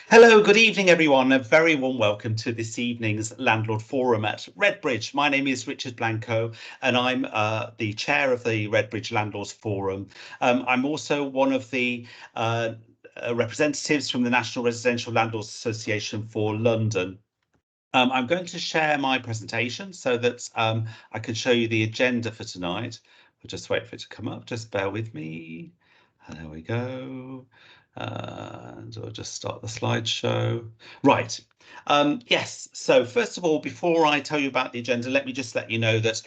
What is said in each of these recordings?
Hello, good evening, everyone. A very warm welcome to this evening's Landlord Forum at Redbridge. My name is Richard Blanco, and I'm the chair of the Redbridge Landlords Forum. I'm also one of the representatives from the National Residential Landlords Association for London. I'm going to share my presentation so that I can show you the agenda for tonight. I'll just wait for it to come up. Just bear with me. There we go. And I'll just start the slideshow. Right. Yes. So first of all, before I tell you about the agenda, let me just let you know that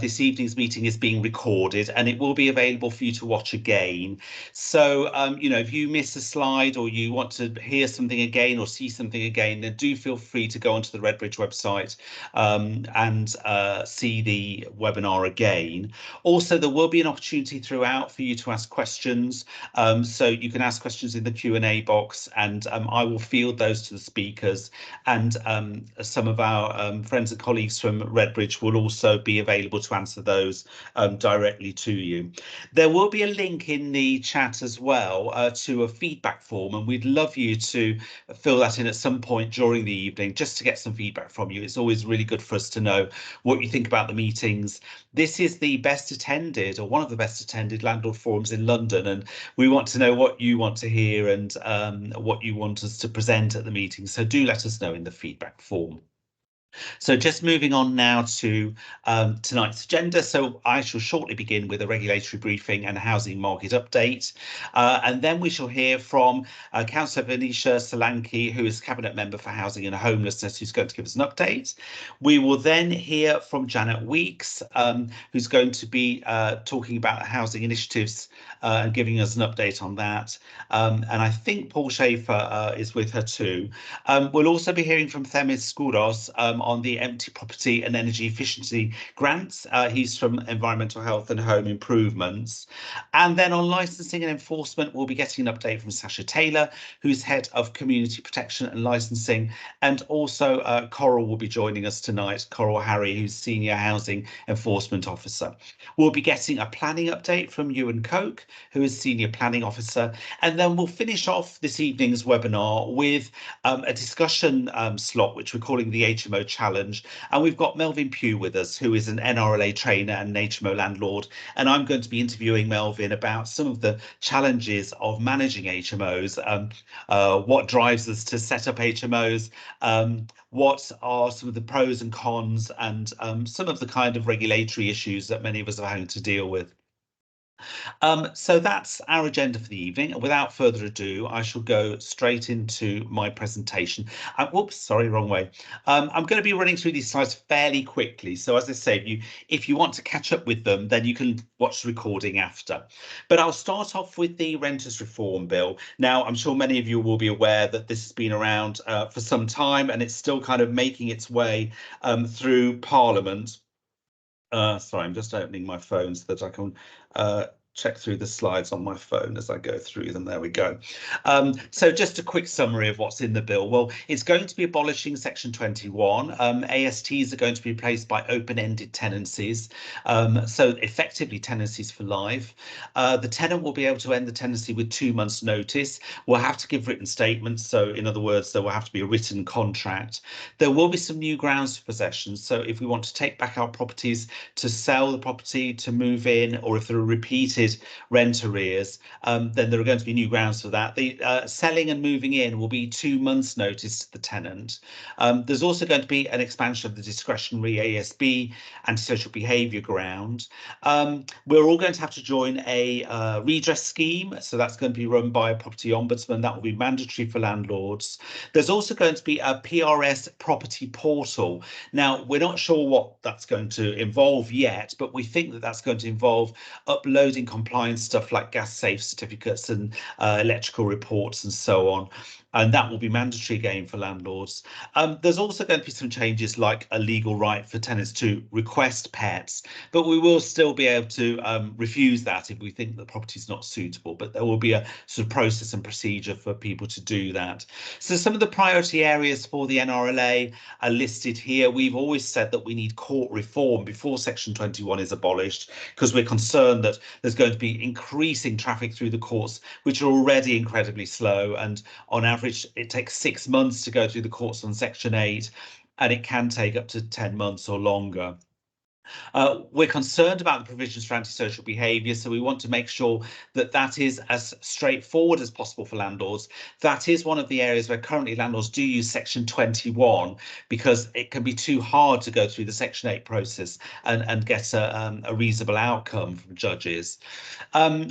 this evening's meeting is being recorded and it will be available for you to watch again. So, if you miss a slide or you want to hear something again or see something again, then do feel free to go onto the Redbridge website and see the webinar again. Also, there will be an opportunity throughout for you to ask questions. So you can ask questions in the Q&A box and I will field those to the speakers, and some of our friends and colleagues from Redbridge will also be available to answer those directly to you. There will be a link in the chat as well to a feedback form, and we'd love you to fill that in at some point during the evening just to get some feedback from you. It's always really good for us to know what you think about the meetings. This is the best attended, or one of the best attended landlord forums in London, and we want to know what you want to hear and what you want us to present at the meeting. So do let us know in the feedback form. So just moving on now to tonight's agenda. So I shall shortly begin with a regulatory briefing and housing market update. And then we shall hear from Councillor Venetia Solanki, who is Cabinet Member for Housing and Homelessness, who's going to give us an update. We will then hear from Janet Weeks, who's going to be talking about housing initiatives and giving us an update on that. And I think Paul Schaefer is with her too. We'll also be hearing from Themis Skouros on the empty property and energy efficiency grants. He's from Environmental Health and Home Improvements. And then on licensing and enforcement, we'll be getting an update from Sasha Taylor, who's head of community protection and licensing. And also Coral will be joining us tonight, Coral Harry, who's senior housing enforcement officer. We'll be getting a planning update from Ewan Coke, who is senior planning officer. And then we'll finish off this evening's webinar with a discussion slot, which we're calling the HMO Challenge. And we've got Melvin Pugh with us, who is an NRLA trainer and an HMO landlord. And I'm going to be interviewing Melvin about some of the challenges of managing HMOs, what drives us to set up HMOs, what are some of the pros and cons, and some of the kind of regulatory issues that many of us are having to deal with. So that's our agenda for the evening. Without further ado, I shall go straight into my presentation. Whoops, sorry, wrong way. I'm going to be running through these slides fairly quickly. So as I say, if you want to catch up with them, then you can watch the recording after. But I'll start off with the Renters Reform Bill. Now, I'm sure many of you will be aware that this has been around for some time, and it's still kind of making its way through Parliament. Sorry, I'm just opening my phone so that I can check through the slides on my phone as I go through them. There we go. So just a quick summary of what's in the bill. Well, it's going to be abolishing Section 21. ASTs are going to be replaced by open-ended tenancies. So effectively tenancies for life. The tenant will be able to end the tenancy with 2 months notice. We'll have to give written statements. So in other words, there will have to be a written contract. There will be some new grounds for possession. So if we want to take back our properties, to sell the property, to move in, or if there are repeated rent arrears, then there are going to be new grounds for that. The selling and moving in will be 2 months notice to the tenant. There's also going to be an expansion of the discretionary ASB, antisocial behaviour ground. We're all going to have to join a redress scheme, so that's going to be run by a property ombudsman. That will be mandatory for landlords. There's also going to be a PRS property portal. Now, we're not sure what that's going to involve yet, but we think that that's going to involve uploading compliance stuff like gas safe certificates and electrical reports and so on. And that will be mandatory again for landlords. There's also going to be some changes like a legal right for tenants to request pets, but we will still be able to refuse that if we think the property is not suitable. But there will be a sort of process and procedure for people to do that. So some of the priority areas for the NRLA are listed here. We've always said that we need court reform before Section 21 is abolished, because we're concerned that there's going to be increasing traffic through the courts, which are already incredibly slow, and on average average, it takes 6 months to go through the courts on Section 8, and it can take up to 10 months or longer. We're concerned about the provisions for antisocial behaviour, so we want to make sure that that is as straightforward as possible for landlords. That is one of the areas where currently landlords do use Section 21 because it can be too hard to go through the Section 8 process and get a reasonable outcome from judges.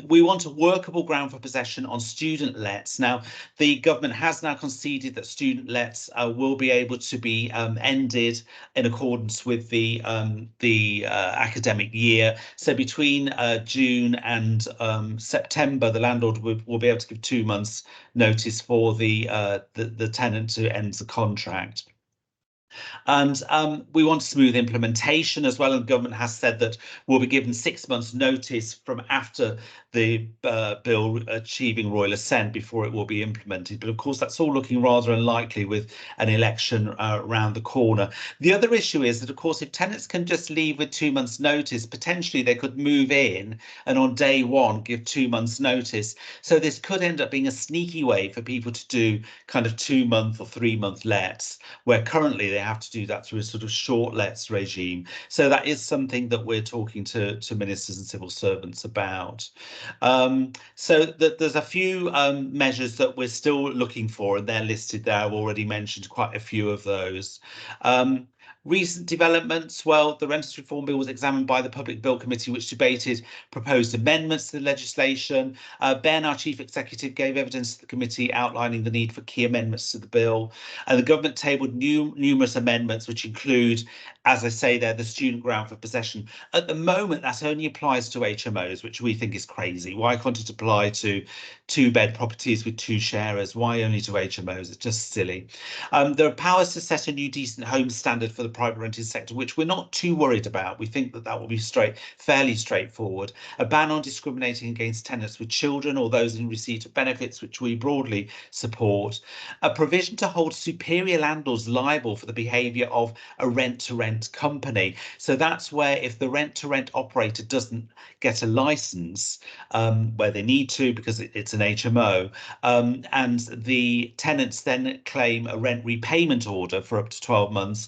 We want a workable ground for possession on student lets. Now, the government has now conceded that student lets will be able to be ended in accordance with the academic year. So between June and September, the landlord will be able to give 2 months notice for the tenant to end the contract. And we want smooth implementation as well. And the government has said that we'll be given 6 months notice from after the bill achieving royal assent before it will be implemented. But of course, that's all looking rather unlikely with an election around the corner. The other issue is that, of course, if tenants can just leave with 2 months notice, potentially they could move in and on day one give 2 months notice. So this could end up being a sneaky way for people to do kind of 2-month or 3-month lets, where currently they have to do that through a sort of short lets regime. So that is something that we're talking to ministers and civil servants about. So there's a few measures that we're still looking for, and they're listed there. I've already mentioned quite a few of those. Recent developments, well, the Renters Reform Bill was examined by the Public Bill Committee, which debated proposed amendments to the legislation. Ben, our Chief Executive, gave evidence to the committee outlining the need for key amendments to the bill. And the government tabled numerous amendments, which include, as I say there, the student ground for possession. At the moment, that only applies to HMOs, which we think is crazy. Why can't it apply to 2-bed properties with 2 sharers? Why only to HMOs? It's just silly. There are powers to set a new decent home standard for the private rented sector, which we're not too worried about. We think that will be fairly straightforward. A ban on discriminating against tenants with children or those in receipt of benefits, which we broadly support. A provision to hold superior landlords liable for the behaviour of a rent-to-rent company. So that's where if the rent-to-rent operator doesn't get a licence where they need to because it's an HMO, and the tenants then claim a rent repayment order for up to 12 months.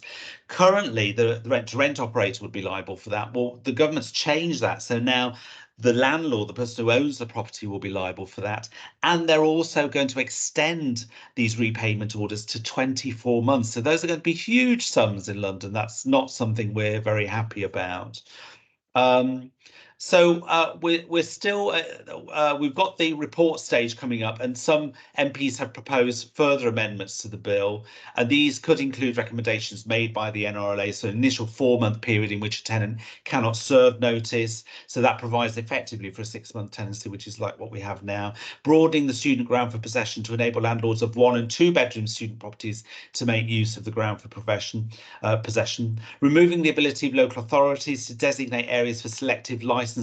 Currently, the rent-to-rent operator would be liable for that. Well, the government's changed that. So now the landlord, the person who owns the property, will be liable for that. And they're also going to extend these repayment orders to 24 months. So those are going to be huge sums in London. That's not something we're very happy about. So we're still we've got the report stage coming up, and some MPs have proposed further amendments to the bill, and these could include recommendations made by the NRLA. So an initial 4-month period in which a tenant cannot serve notice, so that provides effectively for a 6-month tenancy, which is like what we have now. Broadening the student ground for possession to enable landlords of 1- and 2-bedroom student properties to make use of the ground for possession. Removing the ability of local authorities to designate areas for selective licensing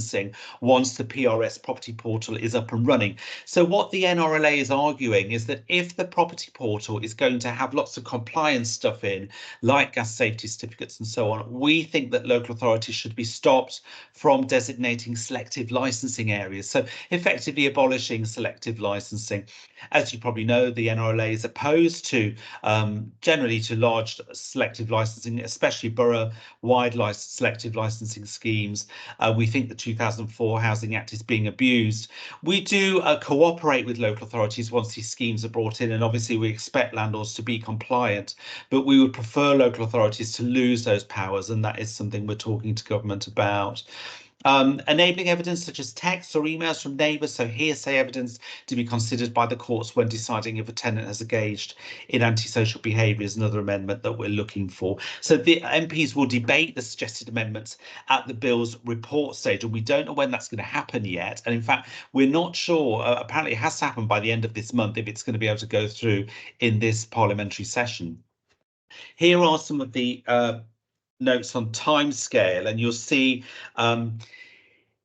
once the PRS property portal is up and running. So what the NRLA is arguing is that if the property portal is going to have lots of compliance stuff in, like gas safety certificates and so on, we think that local authorities should be stopped from designating selective licensing areas. So effectively abolishing selective licensing. As you probably know, the NRLA is opposed to generally to large selective licensing, especially borough-wide selective licensing schemes. We think the 2004 Housing Act is being abused. We do cooperate with local authorities once these schemes are brought in, and obviously we expect landlords to be compliant, but we would prefer local authorities to lose those powers, and that is something we're talking to government about. Enabling evidence such as texts or emails from neighbours, so hearsay evidence, to be considered by the courts when deciding if a tenant has engaged in antisocial behaviour is another amendment that we're looking for. So the MPs will debate the suggested amendments at the bill's report stage, and we don't know when that's going to happen yet. And in fact, we're not sure. Apparently, it has to happen by the end of this month if it's going to be able to go through in this parliamentary session. Here are some of the notes on timescale, and you'll see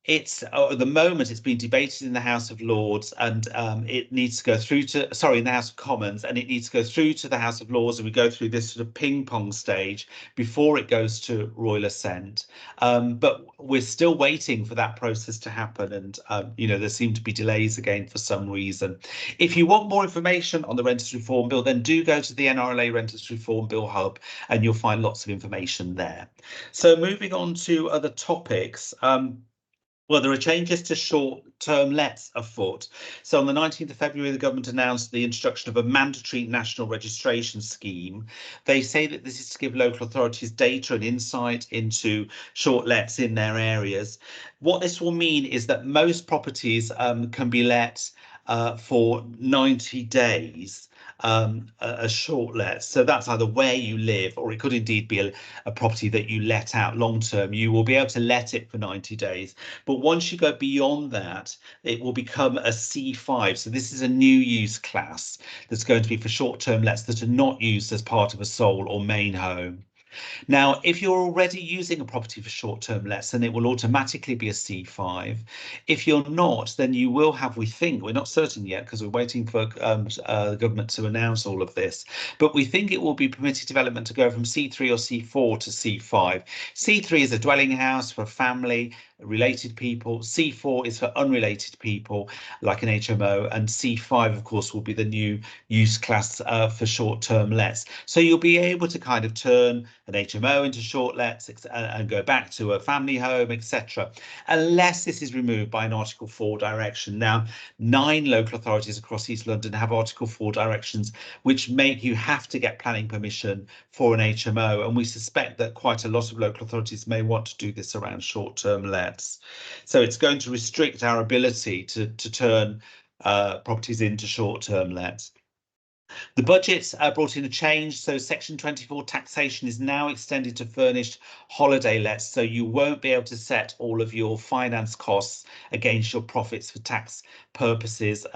It's at the moment it's been debated in the House of Lords, and it needs to go through to, sorry, in the House of Commons, and it needs to go through to the House of Lords, and we go through this sort of ping pong stage before it goes to royal assent. But we're still waiting for that process to happen, and there seem to be delays again for some reason. If you want more information on the Renters Reform Bill, then do go to the NRLA Renters Reform Bill Hub, and you'll find lots of information there. So moving on to other topics. Well, there are changes to short-term lets afoot. So on the 19th of February, the government announced the introduction of a mandatory national registration scheme. They say that this is to give local authorities data and insight into short lets in their areas. What this will mean is that most properties can be let for 90 days. A short let. So that's either where you live, or it could indeed be a property that you let out long term. You will be able to let it for 90 days. But once you go beyond that, it will become a C5. So this is a new use class that's going to be for short term lets that are not used as part of a sole or main home. Now, if you're already using a property for short-term lets, then it will automatically be a C5. If you're not, then you will have, we think, we're not certain yet because we're waiting for the government to announce all of this, but we think it will be permitted development to go from C3 or C4 to C5. C3 is a dwelling house for a family, related people. C4 is for unrelated people, like an HMO, and C5, of course, will be the new use class for short-term lets. So you'll be able to kind of turn an HMO into short lets and go back to a family home, etc., unless this is removed by an Article 4 direction. Now, 9 local authorities across East London have Article 4 directions, which make you have to get planning permission for an HMO, and we suspect that quite a lot of local authorities may want to do this around short-term lets. So it's going to restrict our ability to turn properties into short-term lets. The budget brought in a change, so Section 24 taxation is now extended to furnished holiday lets, so you won't be able to set all of your finance costs against your profits for tax purposes.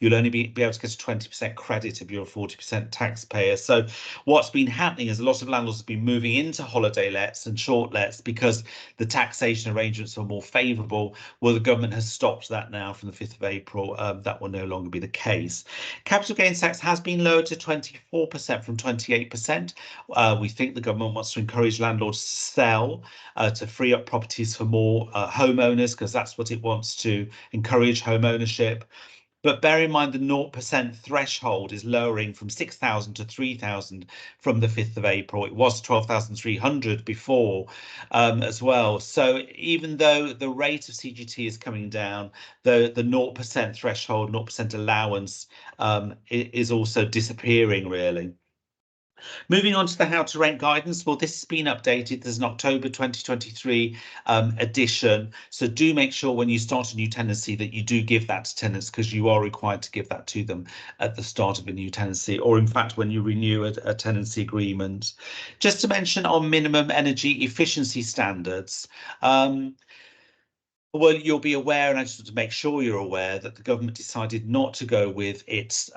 You'll only be able to get a 20% credit if you're a 40% taxpayer. So what's been happening is a lot of landlords have been moving into holiday lets and short lets because the taxation arrangements are more favourable. Well, the government has stopped that now from the 5th of April. That will no longer be the case. Capital gains tax has been lowered to 24% from 28%. We think the government wants to encourage landlords to sell to free up properties for more homeowners, because that's what it wants, to encourage home ownership. But bear in mind the 0% threshold is lowering from 6,000 to 3,000 from the 5th of April. It was 12,300 before as well. So even though the rate of CGT is coming down, the 0% threshold, 0% allowance is also disappearing, really. Moving on to the How to Rent guidance, well, this has been updated. There's an October 2023 edition. So do make sure when you start a new tenancy that you do give that to tenants, because you are required to give that to them at the start of a new tenancy, or in fact, when you renew a tenancy agreement. Just to mention on minimum energy efficiency standards, well, you'll be aware, and I just want to make sure you're aware, that the government decided not to go with its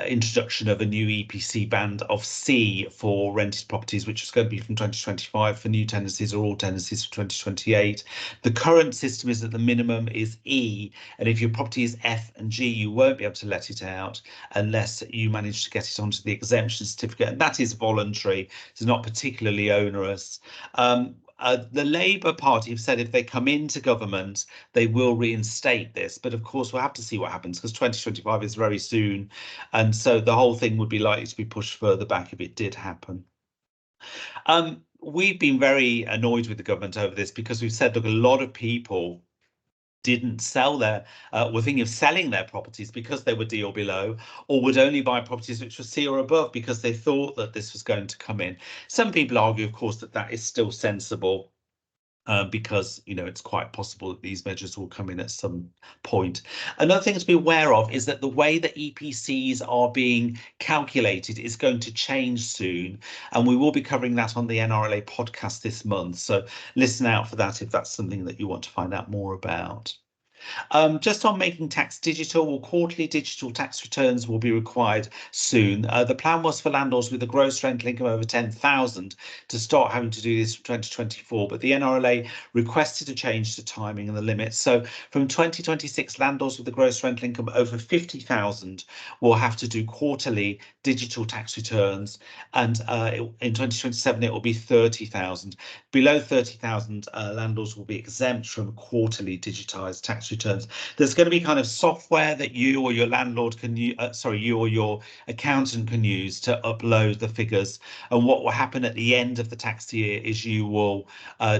introduction of a new EPC band of C for rented properties, which is going to be from 2025 for new tenancies, or all tenancies for 2028. The current system is that the minimum is E, and if your property is F and G, you won't be able to let it out unless you manage to get it onto the exemption certificate, and that is voluntary. It's not particularly onerous. The Labour Party have said if they come into government, they will reinstate this. But of course, we'll have to see what happens, because 2025 is very soon. And so the whole thing would be likely to be pushed further back if it did happen. We've been very annoyed with the government over this, because we've said, look, a lot of people didn't sell were thinking of selling their properties because they were D or below, or would only buy properties which were C or above because they thought that this was going to come in. Some people argue, of course, that that is still sensible, because it's quite possible that these measures will come in at some point. Another thing to be aware of is that the way that EPCs are being calculated is going to change soon, and we will be covering that on the NRLA podcast this month. So listen out for that if that's something that you want to find out more about. Just on making tax digital, well, quarterly digital tax returns will be required soon. The plan was for landlords with a gross rental income over 10,000 to start having to do this from 2024, but the NRLA requested a change to timing and the limits. So from 2026, landlords with a gross rental income over 50,000 will have to do quarterly digital tax returns, and in 2027 it will be 30,000. Below 30,000, landlords will be exempt from quarterly digitized tax returns. There's going to be kind of software that you or your landlord can use, you or your accountant can use to upload the figures. And what will happen at the end of the tax year is you will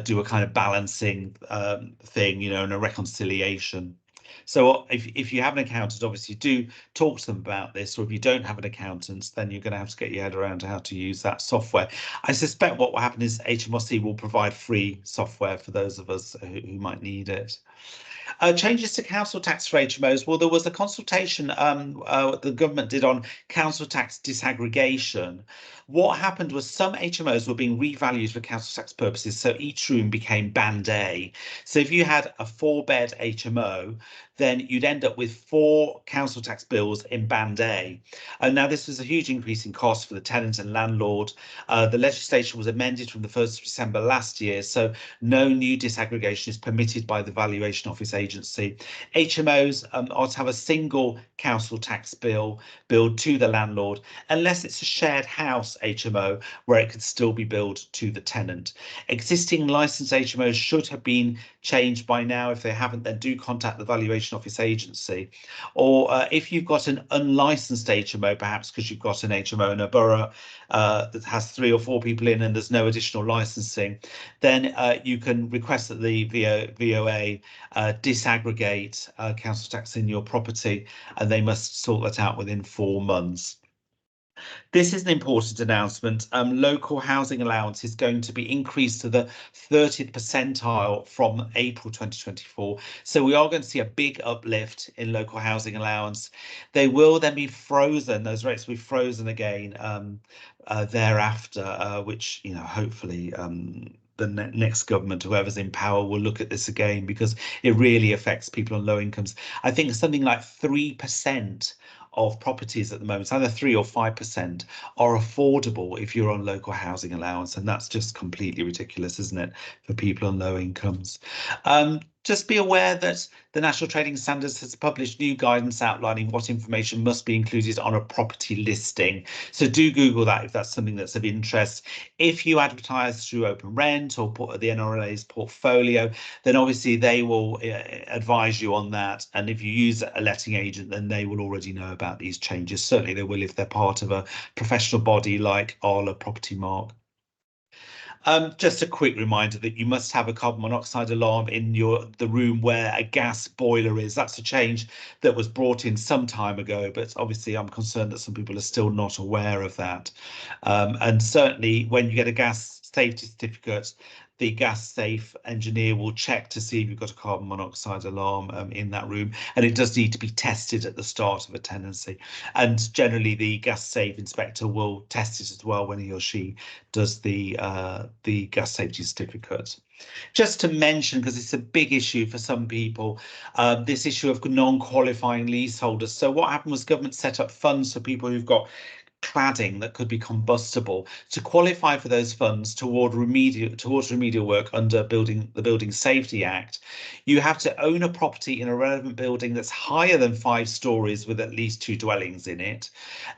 do a kind of balancing thing, and a reconciliation. So if you have an accountant, obviously do talk to them about this, or if you don't have an accountant, then you're going to have to get your head around how to use that software. I suspect what will happen is HMRC will provide free software for those of us who might need it. Changes to council tax for HMOs. Well, there was a consultation the government did on council tax disaggregation. What happened was some HMOs were being revalued for council tax purposes, so each room became Band A. So if you had a 4-bed HMO, then you'd end up with 4 council tax bills in Band A. And now this was a huge increase in cost for the tenant and landlord. The legislation was amended from the 1st of December last year, so no new disaggregation is permitted by the Valuation Office Agency. HMOs are to have a single council tax bill billed to the landlord, unless it's a shared house HMO where it could still be billed to the tenant. Existing licensed HMOs should have been changed by now. If they haven't, then do contact the Valuation Office Agency. Or if you've got an unlicensed HMO, perhaps because you've got an HMO in a borough that has 3 or 4 people in and there's no additional licensing, then you can request that the VOA disaggregate council tax in your property, and they must sort that out within 4 months. This is an important announcement. Local housing allowance is going to be increased to the 30th percentile from April 2024. So we are going to see a big uplift in local housing allowance. They will then be frozen. Those rates will be frozen again thereafter, which, hopefully the next government, whoever's in power, will look at this again, because it really affects people on low incomes. I think something like 3% of properties at the moment, either 3 or 5%, are affordable if you're on local housing allowance, and that's just completely ridiculous, isn't it, for people on low incomes? Just be aware that the National Trading Standards has published new guidance outlining what information must be included on a property listing. So do Google that if that's something that's of interest. If you advertise through Open Rent or the NRLA's portfolio, then obviously they will advise you on that. And if you use a letting agent, then they will already know about these changes. Certainly they will if they're part of a professional body like Arla Property Mark. Just a quick reminder that you must have a carbon monoxide alarm in the room where a gas boiler is. That's a change that was brought in some time ago, but obviously I'm concerned that some people are still not aware of that. And certainly when you get a gas safety certificate, the gas safe engineer will check to see if you've got a carbon monoxide alarm in that room, and it does need to be tested at the start of a tenancy. And generally the gas safe inspector will test it as well when he or she does the gas safety certificate. Just to mention, because it's a big issue for some people, this issue of non-qualifying leaseholders. So what happened was government set up funds for people who've got cladding that could be combustible. To qualify for those funds towards remedial work under the Building Safety Act, you have to own a property in a relevant building that's higher than 5 stories with at least 2 dwellings in it,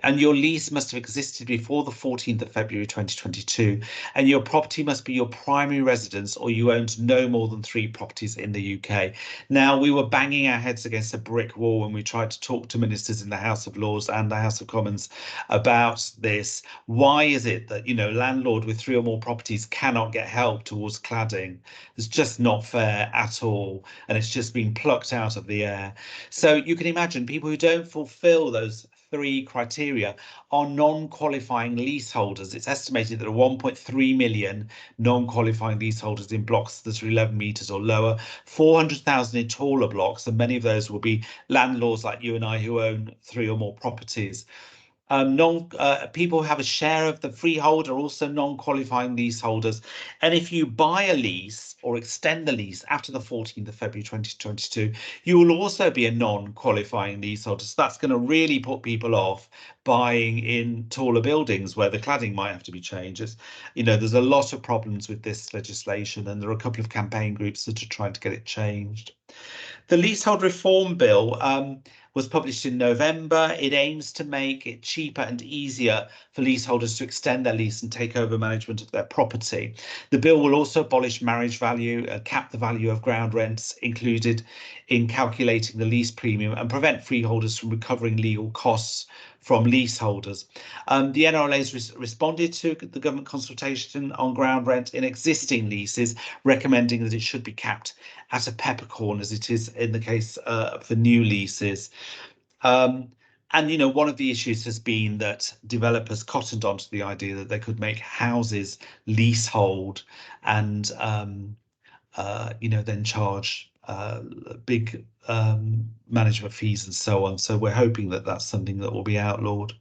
and your lease must have existed before the 14th of February 2022, and your property must be your primary residence, or you owned no more than 3 properties in the UK. Now, we were banging our heads against a brick wall when we tried to talk to ministers in the House of Lords and the House of Commons about this. Why is it that landlord with 3 or more properties cannot get help towards cladding? It's just not fair at all, and it's just been plucked out of the air. So you can imagine people who don't fulfill those 3 criteria are non-qualifying leaseholders. It's estimated that 1.3 million non-qualifying leaseholders in blocks that are 11 meters or lower, 400,000 in taller blocks, and many of those will be landlords like you and I who own 3 or more properties. People who have a share of the freehold are also non-qualifying leaseholders. And if you buy a lease or extend the lease after the 14th of February 2022, you will also be a non-qualifying leaseholder. So that's going to really put people off buying in taller buildings where the cladding might have to be changed. There's a lot of problems with this legislation, and there are a couple of campaign groups that are trying to get it changed. The Leasehold Reform Bill was published in November. It aims to make it cheaper and easier for leaseholders to extend their lease and take over management of their property. The bill will also abolish marriage value, cap the value of ground rents included in calculating the lease premium, and prevent freeholders from recovering legal costs from leaseholders. The NRLA has responded to the government consultation on ground rent in existing leases, recommending that it should be capped at a peppercorn, as it is in the case for new leases. And one of the issues has been that developers cottoned onto the idea that they could make houses leasehold and then charge big management fees and so on. So we're hoping that that's something that will be outlawed.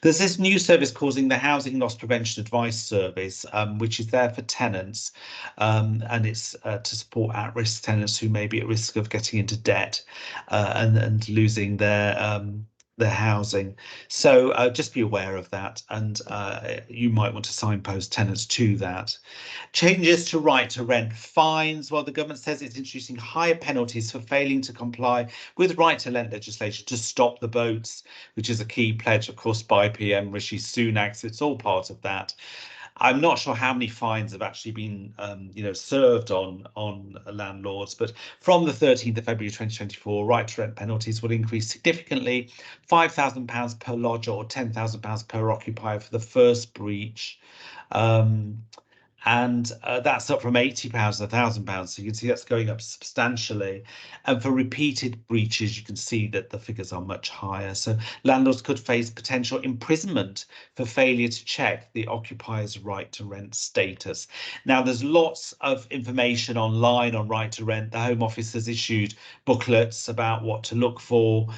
There's this new service causing the Housing Loss Prevention Advice Service, which is there for tenants, and it's to support at-risk tenants who may be at risk of getting into debt and losing their housing. So just be aware of that, and you might want to signpost tenants to that. Changes to right to rent fines. Well, the government says it's introducing higher penalties for failing to comply with right to rent legislation to stop the boats, which is a key pledge, of course, by PM Rishi Sunak. So it's all part of that. I'm not sure how many fines have actually been, served on landlords, but from the 13th of February 2024, right to rent penalties will increase significantly: £5,000 per lodger or £10,000 per occupier for the first breach. And that's up from £80 and £1,000. So you can see that's going up substantially. And for repeated breaches, you can see that the figures are much higher. So landlords could face potential imprisonment for failure to check the occupier's right to rent status. Now, there's lots of information online on right to rent. The Home Office has issued booklets about what to look for.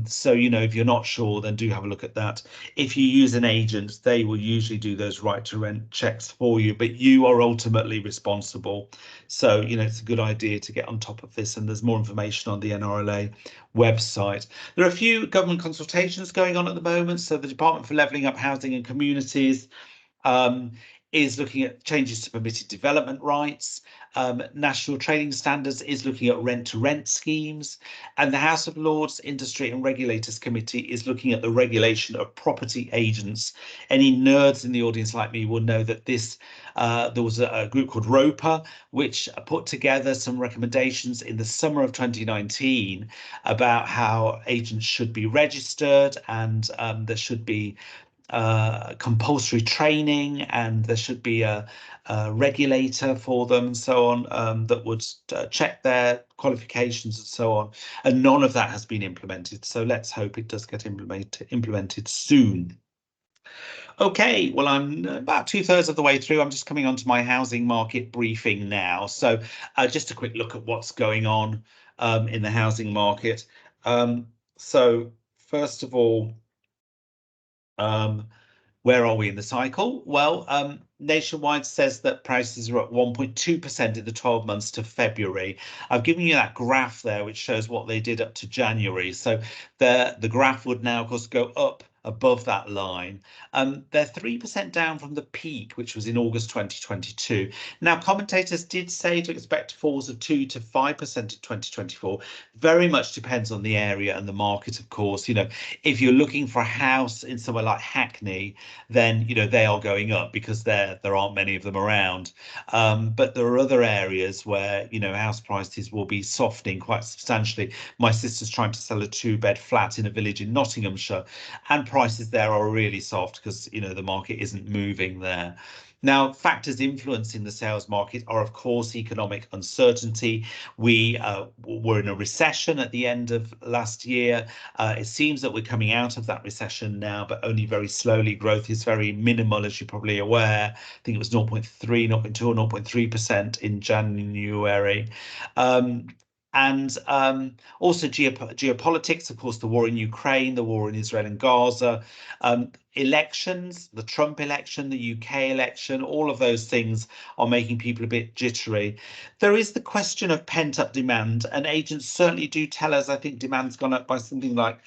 So, if you're not sure, then do have a look at that. If you use an agent, they will usually do those right to rent checks for you, but you are ultimately responsible. So, it's a good idea to get on top of this, and there's more information on the NRLA website. There are a few government consultations going on at the moment. So the Department for Levelling Up Housing and Communities is looking at changes to permitted development rights. National Trading Standards is looking at rent-to-rent schemes, and the House of Lords Industry and Regulators Committee is looking at the regulation of property agents. Any nerds in the audience like me will know that there was a group called ROPA, which put together some recommendations in the summer of 2019 about how agents should be registered, and there should be compulsory training, and there should be a regulator for them and so on, that would check their qualifications and so on. And none of that has been implemented. So let's hope it does get implemented soon. Okay, well, I'm about 2/3 of the way through. I'm just coming on to my housing market briefing now. So just a quick look at what's going on in the housing market. So first of all, where are we in the cycle? Well, Nationwide says that prices are up 1.2% in the 12 months to February. I've given you that graph there, which shows what they did up to January. So the graph would now, of course, go up above that line. They're 3% down from the peak, which was in August 2022. Now, commentators did say to expect falls of 2 to 5% in 2024. Very much depends on the area and the market, of course. If you're looking for a house in somewhere like Hackney, then they are going up because there aren't many of them around. But there are other areas where house prices will be softening quite substantially. My sister's trying to sell a 2-bed flat in a village in Nottinghamshire, and prices there are really soft because the market isn't moving there. Now, factors influencing the sales market are, of course, economic uncertainty. We were in a recession at the end of last year. It seems that we're coming out of that recession now, but only very slowly. Growth is very minimal, as you're probably aware. I think it was 0.3, 0.2 or 0.3% in January. And also geopolitics, of course, the war in Ukraine, the war in Israel and Gaza, elections, the Trump election, the UK election, all of those things are making people a bit jittery. There is the question of pent-up demand, and agents certainly do tell us, I think demand's gone up by something like,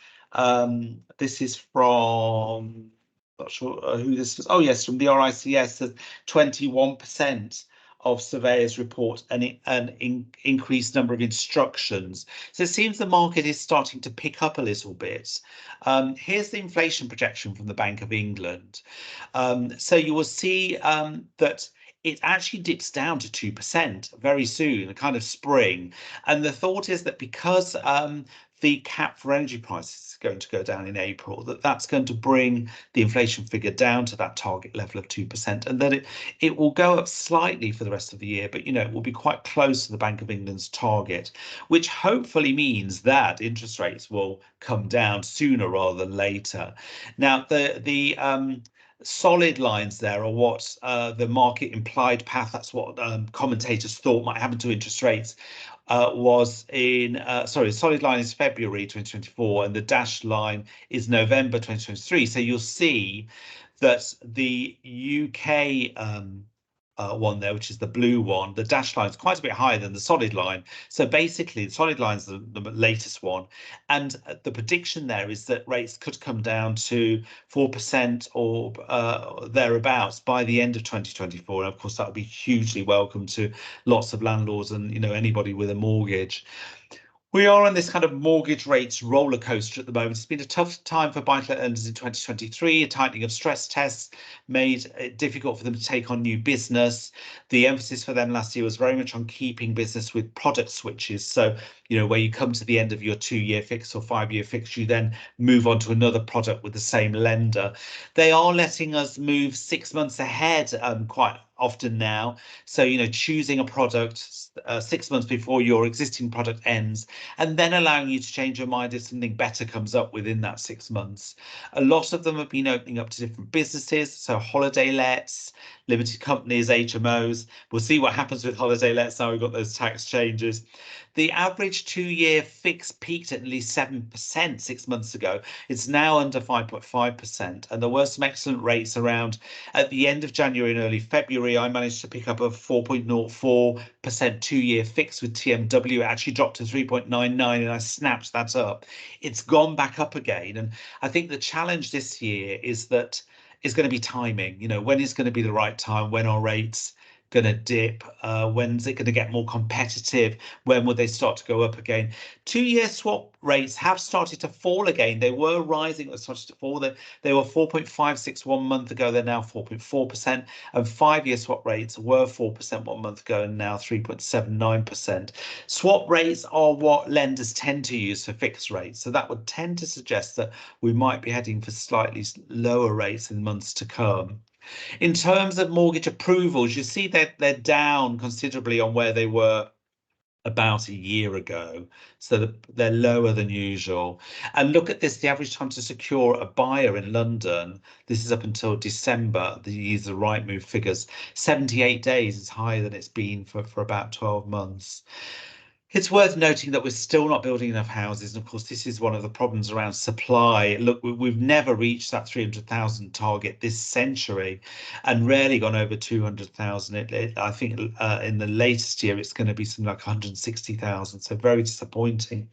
this is from, not sure who this was. Oh, yes, from the RICS, that 21% of surveyors report an increased number of instructions. So it seems the market is starting to pick up a little bit. Here's the inflation projection from the Bank of England. So you will see that it actually dips down to 2% very soon, a kind of spring. And the thought is that because the cap for energy prices is going to go down in April, that's going to bring the inflation figure down to that target level of 2%, and then it will go up slightly for the rest of the year, but it will be quite close to the Bank of England's target, which hopefully means that interest rates will come down sooner rather than later. Now, the solid lines there are what the market implied path, that's what commentators thought might happen to interest rates, was in, solid line is February 2024 and the dashed line is November 2023. So you'll see that the UK one there, which is the blue one, the dashed line is quite a bit higher than the solid line. So basically, the solid line is the latest one. And the prediction there is that rates could come down to 4% or thereabouts by the end of 2024. And of course, that would be hugely welcome to lots of landlords and anybody with a mortgage. We are on this kind of mortgage rates roller coaster at the moment. It's been a tough time for buy-to-let lenders in 2023. A tightening of stress tests made it difficult for them to take on new business. The emphasis for them last year was very much on keeping business with product switches. So, where you come to the end of your 2-year fix or 5-year fix, you then move on to another product with the same lender. They are letting us move 6 months ahead quite often now. So, choosing a product 6 months before your existing product ends, and then allowing you to change your mind if something better comes up within that 6 months. A lot of them have been opening up to different businesses, so holiday lets, limited companies, HMOs. We'll see what happens with holiday lets now we've got those tax changes. The average 2-year fix peaked at nearly 7% 6 months ago. It's now under 5.5%, and there were some excellent rates around at the end of January and early February. I managed to pick up a 4.04% 2-year fix with TMW. It actually dropped to 3.99, and I snapped that up. It's gone back up again, and I think the challenge this year is going to be timing. When is going to be the right time? When are rates going to dip? When's it going to get more competitive? When will they start to go up again? 2-year swap rates have started to fall again. They were rising, but started to fall. They were 4.56 1 month ago. They're now 4.4%. And 5-year swap rates were 4% 1 month ago and now 3.79%. Swap rates are what lenders tend to use for fixed rates. So that would tend to suggest that we might be heading for slightly lower rates in months to come. In terms of mortgage approvals, you see that they're down considerably on where they were about a year ago, so they're lower than usual. And look at this, the average time to secure a buyer in London, this is up until December, these are Rightmove figures, 78 days is higher than it's been for about 12 months. It's worth noting that we're still not building enough houses. And of course, this is one of the problems around supply. Look, we've never reached that 300,000 target this century and rarely gone over 200,000. I think in the latest year, it's going to be something like 160,000. So very disappointing.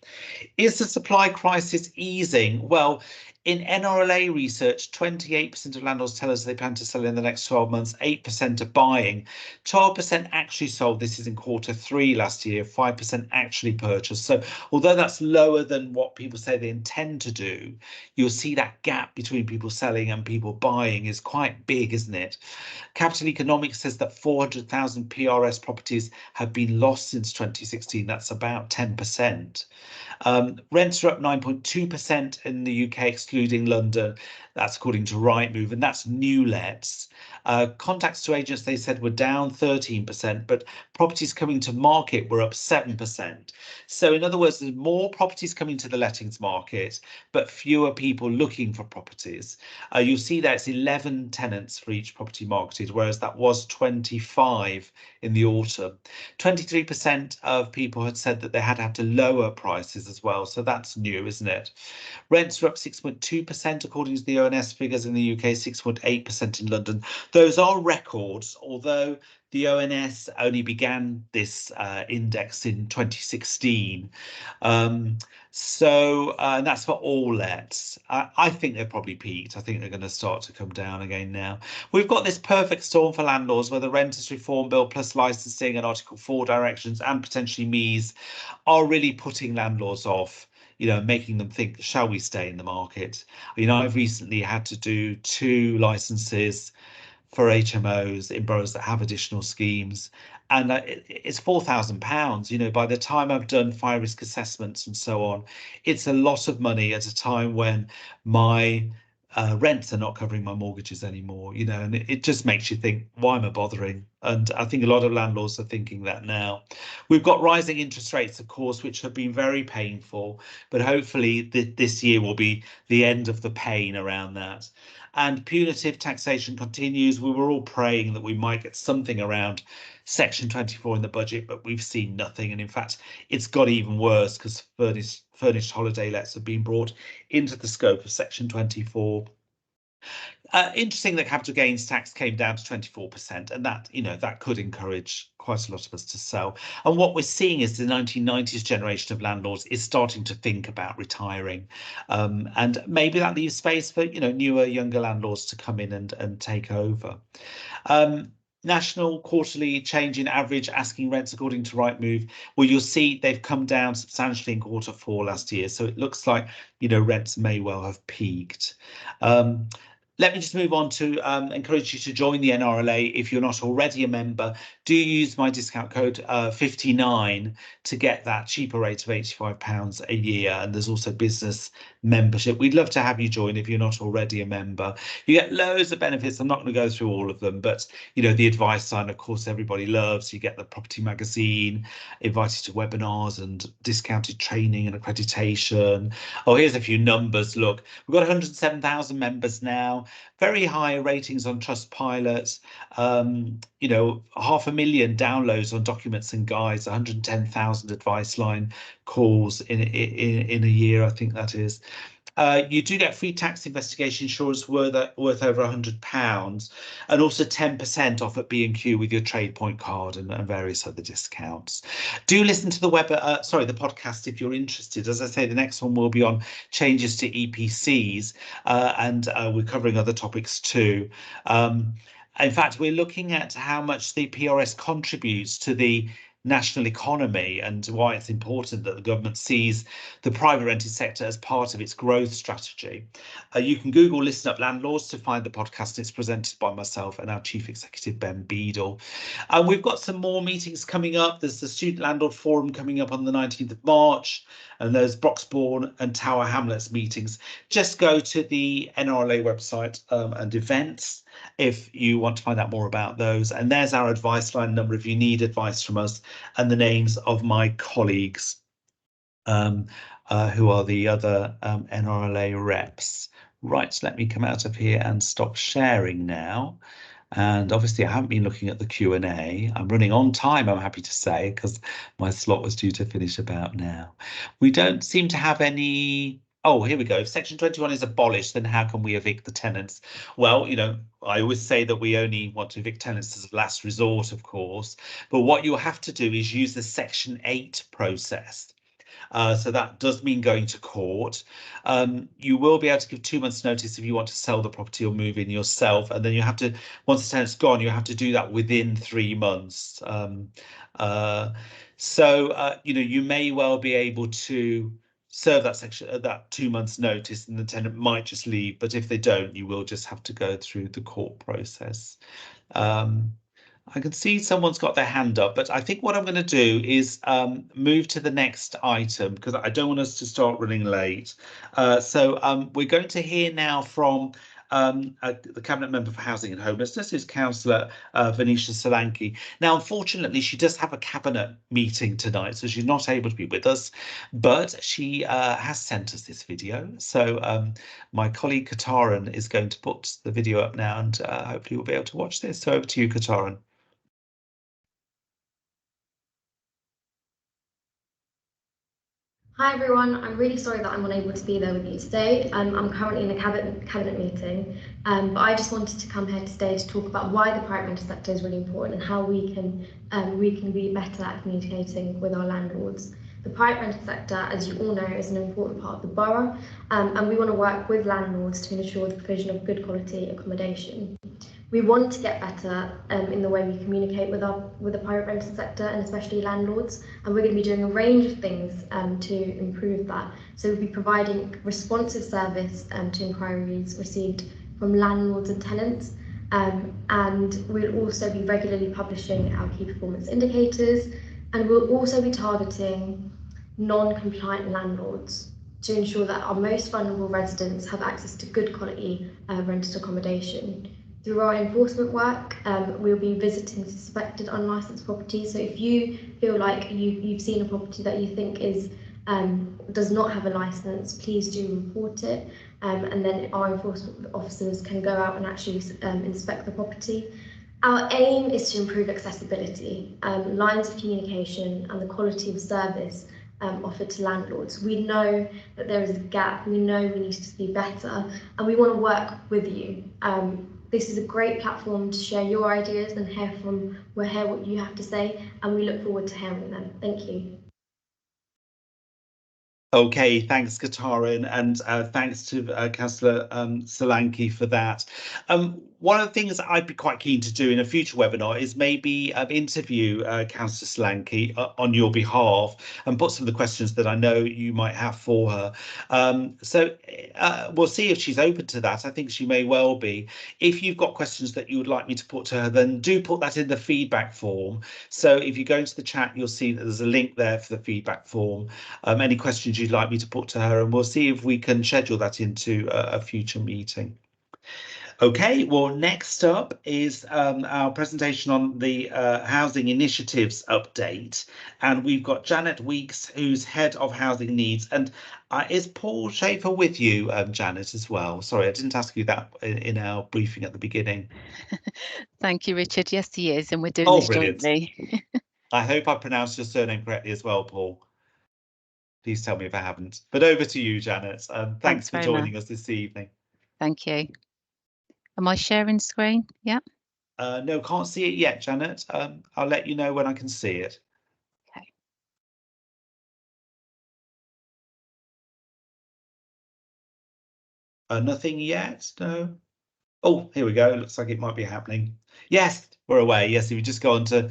Is the supply crisis easing? Well, in NRLA research, 28% of landlords tell us they plan to sell in the next 12 months, 8% are buying. 12% actually sold. This is in Q3 last year, 5% actually purchased. So although that's lower than what people say they intend to do, you'll see that gap between people selling and people buying is quite big, isn't it? Capital Economics says that 400,000 PRS properties have been lost since 2016. That's about 10%. Rents are up 9.2% in the UK, excluding London. That's according to Rightmove, and that's new lets. Contacts to agents, they said, were down 13%, but properties coming to market were up 7%. 23%. So in other words, there's more properties coming to the lettings market, but fewer people looking for properties. You'll see that it's 11 tenants for each property marketed, whereas that was 25 in the autumn. 23% of people had said that they had to lower prices as well. So that's new, isn't it? Rents were up 6.2% according to the ONS figures in the UK, 6.8% in London. Those are records, although the ONS only began this index in 2016. And that's for all lets. I think they're probably peaked. I think they're going to start to come down again now. We've got this perfect storm for landlords where the Renters Reform Bill plus licensing and Article 4 directions and potentially MEES are really putting landlords off, making them think, shall we stay in the market? I've recently had to do 2 licenses for HMOs in boroughs that have additional schemes, and it's £4,000. By the time I've done fire risk assessments and so on, it's a lot of money at a time when my rents are not covering my mortgages anymore, and it just makes you think, why am I bothering? And I think a lot of landlords are thinking that now. We've got rising interest rates, of course, which have been very painful, but hopefully this year will be the end of the pain around that. And punitive taxation continues. We were all praying that we might get something around Section 24 in the budget, but we've seen nothing. And in fact, it's got even worse because furnished holiday lets have been brought into the scope of Section 24. Interesting that capital gains tax came down to 24%, and that could encourage quite a lot of us to sell. And what we're seeing is the 1990s generation of landlords is starting to think about retiring, and maybe that leaves space for newer, younger landlords to come in and take over. National quarterly change in average asking rents according to Rightmove. Well, you'll see they've come down substantially in Q4 last year, so it looks like rents may well have peaked. Let me just move on to encourage you to join the NRLA if you're not already a member. Do use my discount code 59 to get that cheaper rate of £85 a year. And there's also business membership. We'd love to have you join if you're not already a member. You get loads of benefits. I'm not going to go through all of them, but the advice sign, of course, everybody loves. You get the property magazine, invited to webinars and discounted training and accreditation. Oh, here's a few numbers. Look, we've got 107,000 members now. Very high ratings on Trustpilot, 500,000 downloads on documents and guides, 110,000 advice line calls in a year, I think that is. You do get free tax investigation insurance worth over £100, and also 10% off at B&Q with your TradePoint card and various other discounts. Do listen to the the podcast if you're interested. As I say, the next one will be on changes to EPCs, and we're covering other topics too. In fact, we're looking at how much the PRS contributes to the national economy and why it's important that the government sees the private rented sector as part of its growth strategy. You can Google Listen Up Landlords to find the podcast. It's presented by myself and our Chief Executive, Ben Beadle. We've got some more meetings coming up. There's the Student Landlord Forum coming up on the 19th of March, and there's Broxbourne and Tower Hamlets meetings. Just go to the NRLA website and events if you want to find out more about those. And there's our advice line number if you need advice from us, and the names of my colleagues who are the other NRLA reps. Right, let me come out of here and stop sharing now. And obviously I haven't been looking at the Q&A. I'm running on time, I'm happy to say, because my slot was due to finish about now. We don't seem to have any. Oh, here we go. If Section 21 is abolished, then how can we evict the tenants? Well, I always say that we only want to evict tenants as a last resort, of course. But what you'll have to do is use the Section 8 process. So that does mean going to court. You will be able to give 2 months notice if you want to sell the property or move in yourself. And then you have to, once the tenant's gone, you have to do that within 3 months. You may well be able to serve that section at that 2 months notice, and the tenant might just leave. But if they don't, you will just have to go through the court process. I can see someone's got their hand up, but I think what I'm going to do is move to the next item because I don't want us to start running late. We're going to hear now from the Cabinet Member for Housing and Homelessness is Councillor Venetia Solanki. Now, unfortunately, she does have a Cabinet meeting tonight, so she's not able to be with us, but she has sent us this video. So my colleague Kataran is going to put the video up now, and hopefully we'll be able to watch this. So over to you, Kataran. Hi everyone, I'm really sorry that I'm unable to be there with you today. I'm currently in a cabinet meeting, but I just wanted to come here today to talk about why the private rental sector is really important and how we can be better at communicating with our landlords. The private rental sector, as you all know, is an important part of the borough, and we want to work with landlords to ensure the provision of good quality accommodation. We want to get better in the way we communicate with the private rental sector and especially landlords, and we're going to be doing a range of things to improve that. So we'll be providing responsive service to inquiries received from landlords and tenants, and we'll also be regularly publishing our key performance indicators, and we'll also be targeting non-compliant landlords to ensure that our most vulnerable residents have access to good quality rented accommodation. Through our enforcement work, we'll be visiting suspected unlicensed properties. So if you feel like you've seen a property that you think does not have a license, please do report it, and then our enforcement officers can go out and actually inspect the property. Our aim is to improve accessibility, lines of communication, and the quality of service offered to landlords. We know that there is a gap, we know we need to be better, and we want to work with you. This is a great platform to share your ideas and hear what you have to say, and we look forward to hearing them. Thank you. Okay, thanks, Katarin, and thanks to Councillor Solanki for that. One of the things I'd be quite keen to do in a future webinar is maybe interview Councillor Solanki on your behalf and put some of the questions that I know you might have for her. So we'll see if she's open to that. I think she may well be. If you've got questions that you would like me to put to her, then do put that in the feedback form. So if you go into the chat, you'll see that there's a link there for the feedback form. Any questions you'd like me to put to her, and we'll see if we can schedule that into a future meeting. Okay, well, next up is our presentation on the housing initiatives update, and we've got Janet Weeks, who's head of housing needs, and is Paul Schaefer with you, Janet, as well? Sorry, I didn't ask you that in our briefing at the beginning. Thank you, Richard. Yes, he is, and we're doing this brilliant. jointly. I hope I pronounced your surname correctly as well, Paul. Please tell me if I haven't. But over to you, Janet. Thanks for joining us this evening. Thank you. Am I sharing screen? Yeah. No, can't see it yet, Janet. I'll let you know when I can see it. Okay. Nothing yet, no. Oh, here we go. Looks like it might be happening. Yes, we're away. Yes, if we just go on to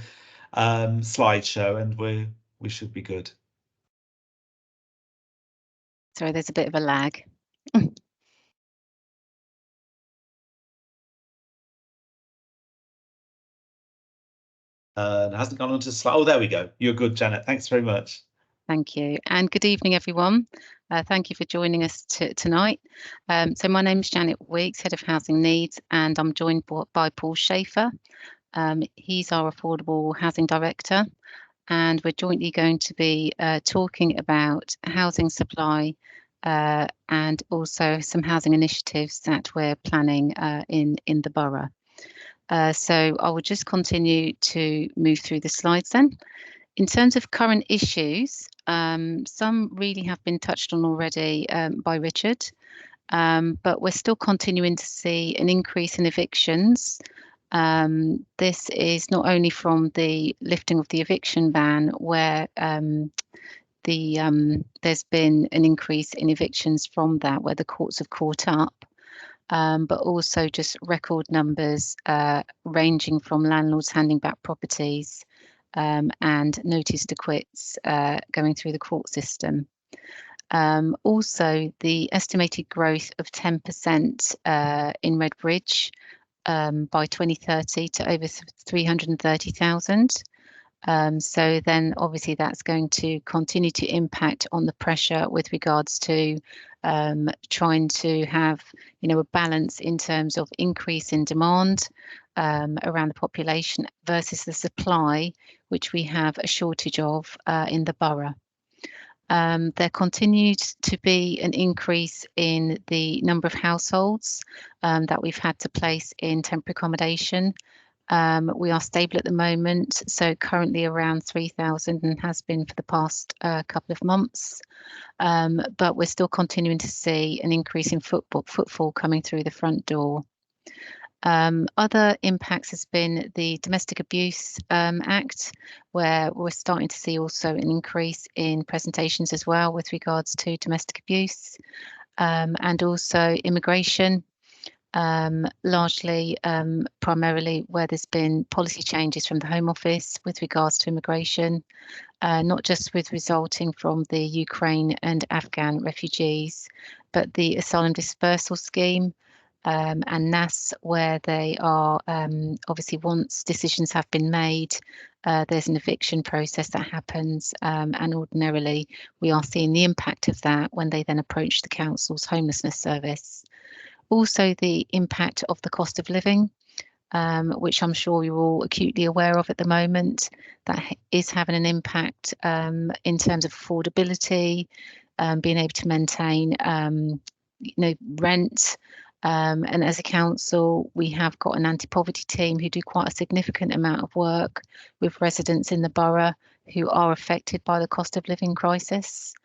slideshow and we should be good. Sorry, there's a bit of a lag. It hasn't gone on to slide. Oh, there we go. You're good, Janet. Thanks very much. Thank you, and good evening, everyone. Thank you for joining us tonight. So my name is Janet Weeks, Head of Housing Needs, and I'm joined by Paul Schaefer. He's our Affordable Housing Director, and we're jointly going to be talking about housing supply and also some housing initiatives that we're planning in the borough. So I will just continue to move through the slides then. In terms of current issues, some really have been touched on already by Richard, but we're still continuing to see an increase in evictions. This is not only from the lifting of the eviction ban, where there's been an increase in evictions from that, where the courts have caught up, but also just record numbers ranging from landlords handing back properties and notice to quits going through the court system. Also, the estimated growth of 10% in Redbridge by 2030 to over 330,000. So then obviously that's going to continue to impact on the pressure with regards to trying to have, a balance in terms of increase in demand around the population versus the supply, which we have a shortage of in the borough. There continues to be an increase in the number of households that we've had to place in temporary accommodation. We are stable at the moment, so currently around 3,000 and has been for the past couple of months. But we're still continuing to see an increase in footfall coming through the front door. Other impacts has been the Domestic Abuse Act, where we're starting to see also an increase in presentations as well with regards to domestic abuse, and also immigration. Largely, primarily where there's been policy changes from the Home Office with regards to immigration, not just with resulting from the Ukraine and Afghan refugees, but the asylum dispersal scheme and NAS, where they are obviously once decisions have been made, there's an eviction process that happens, and ordinarily we are seeing the impact of that when they then approach the council's homelessness service. Also, the impact of the cost of living, which I'm sure you're all acutely aware of at the moment, that is having an impact in terms of affordability, being able to maintain, rent. And as a council, we have got an anti-poverty team who do quite a significant amount of work with residents in the borough who are affected by the cost of living crisis.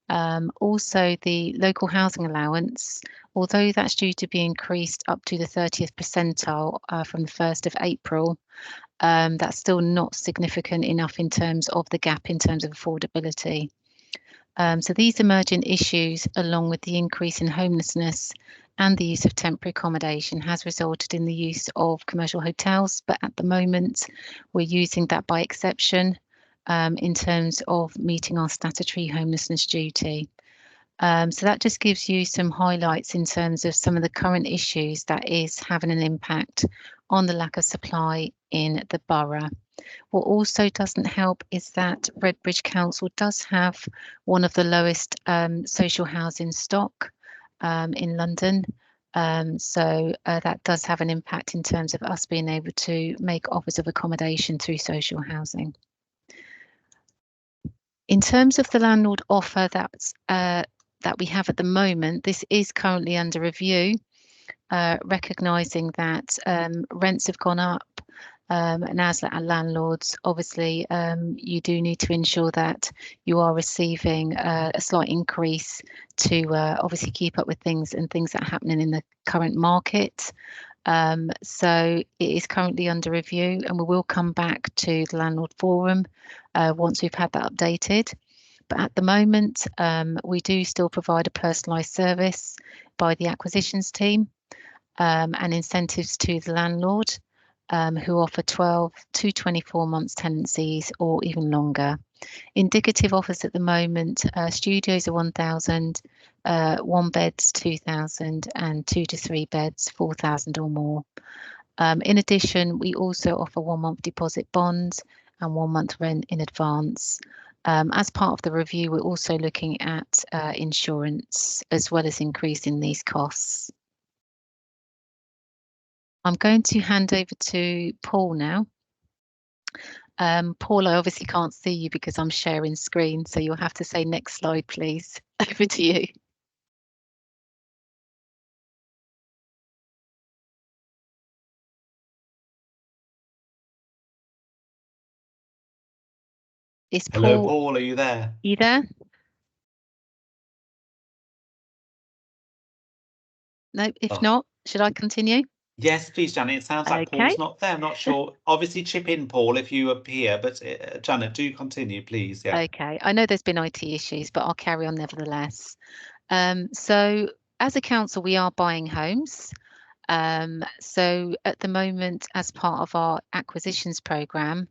Also, the local housing allowance, although that's due to be increased up to the 30th percentile from the 1st of April, that's still not significant enough in terms of the gap in terms of affordability. So these emerging issues, along with the increase in homelessness and the use of temporary accommodation, has resulted in the use of commercial hotels, but at the moment we're using that by exception in terms of meeting our statutory homelessness duty. So that just gives you some highlights in terms of some of the current issues that is having an impact on the lack of supply in the borough. What also doesn't help is that Redbridge Council does have one of the lowest social housing stock in London. So that does have an impact in terms of us being able to make offers of accommodation through social housing. In terms of the landlord offer that we have at the moment, this is currently under review, recognising that rents have gone up, and as landlords, obviously, you do need to ensure that you are receiving a slight increase to obviously keep up with things that are happening in the current market. So it is currently under review, and we will come back to the Landlord Forum once we've had that updated. But at the moment, we do still provide a personalised service by the acquisitions team and incentives to the landlord, who offer 12 to 24 months tenancies or even longer. Indicative offers at the moment, studios are 1,000, 1 beds 2,000, and 2 to 3 beds 4,000 or more. In addition, we also offer 1 month deposit bonds and 1 month rent in advance. As part of the review, we're also looking at insurance as well as increasing these costs. I'm going to hand over to Paul now. Paul, I obviously can't see you because I'm sharing screen, so you'll have to say next slide, please. Over to you. Is Paul? Hello, Paul, are you there? You there? No, if not, should I continue? Yes, please, Janet. It sounds like Okay. Paul's not there. I'm not sure. Obviously, chip in, Paul, if you appear, but Janet, do continue, please. Yeah. Okay. I know there's been IT issues, but I'll carry on nevertheless. So as a council, we are buying homes. So at the moment, as part of our acquisitions programme,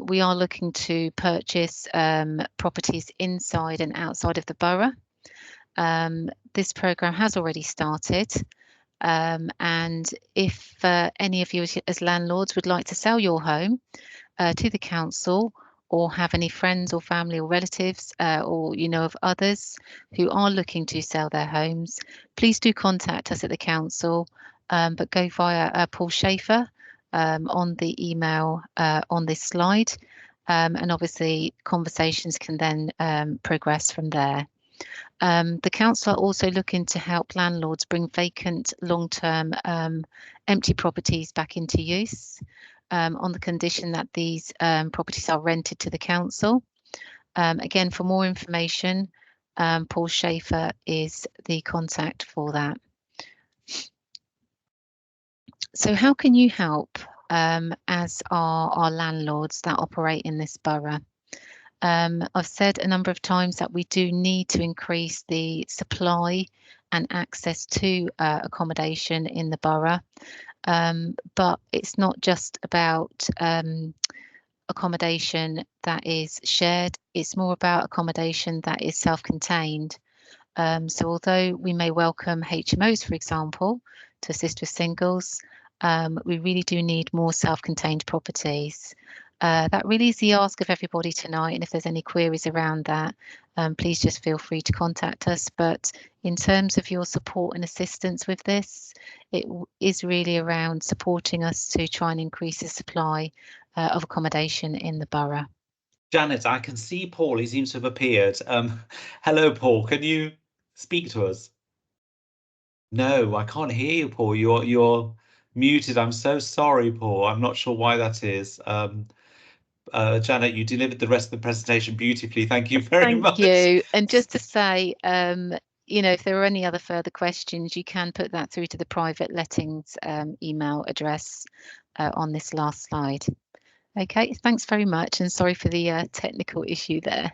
we are looking to purchase properties inside and outside of the borough. This programme has already started. And if any of you as landlords would like to sell your home, to the council, or have any friends or family or relatives, or you know of others who are looking to sell their homes, please do contact us at the council, but go via Paul Schaefer on the email on this slide, and obviously conversations can then progress from there. The council are also looking to help landlords bring vacant long-term empty properties back into use, on the condition that these properties are rented to the council. Again, for more information, Paul Schaefer is the contact for that. So how can you help as our landlords that operate in this borough? I've said a number of times that we do need to increase the supply and access to accommodation in the borough, but it's not just about accommodation that is shared, it's more about accommodation that is self-contained. So although we may welcome HMOs, for example, to assist with singles, we really do need more self-contained properties. That really is the ask of everybody tonight, and if there's any queries around that, please just feel free to contact us. But in terms of your support and assistance with this, it is really around supporting us to try and increase the supply of accommodation in the borough. Janet, I can see Paul. He seems to have appeared. Hello, Paul. Can you speak to us? No, I can't hear you, Paul. You're muted. I'm so sorry, Paul. I'm not sure why that is. Janet, you delivered the rest of the presentation beautifully. Thank you very much. Thank you. And just to say, you know, if there are any other further questions, you can put that through to the private lettings email address on this last slide. Okay, thanks very much, and sorry for the technical issue there.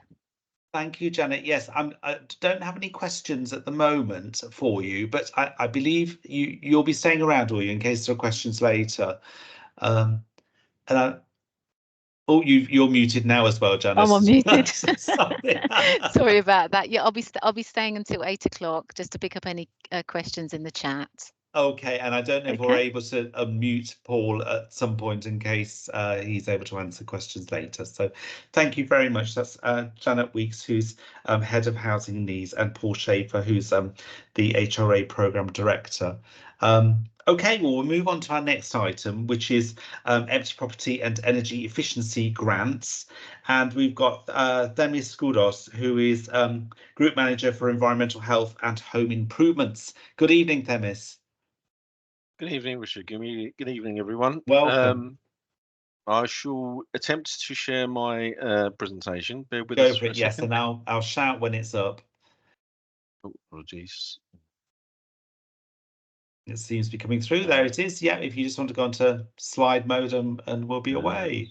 Thank you, Janet. Yes, I don't have any questions at the moment for you, but I believe you'll be staying around, will you, in case there are questions later. And oh, you're muted now as well, Janet. I'm unmuted. Sorry. Sorry about that. Yeah, I'll be staying until 8 o'clock just to pick up any questions in the chat. Okay, and I don't know if we're able to unmute Paul at some point in case he's able to answer questions later. So thank you very much. That's Janet Weeks, who's Head of Housing Needs, and Paul Schaefer, who's the HRA Programme Director. Okay, well, we'll move on to our next item, which is empty property and energy efficiency grants. And we've got Themis Skoudos, who is Group Manager for Environmental Health and Home Improvements. Good evening, Themis. Good evening, Richard. Good evening, everyone. Welcome. I shall attempt to share my presentation. Bear with Go us for it, yes, and I'll shout when it's up. Oh, apologies. It seems to be coming through. There it is. Yeah, if you just want to go into slide mode and we'll be away.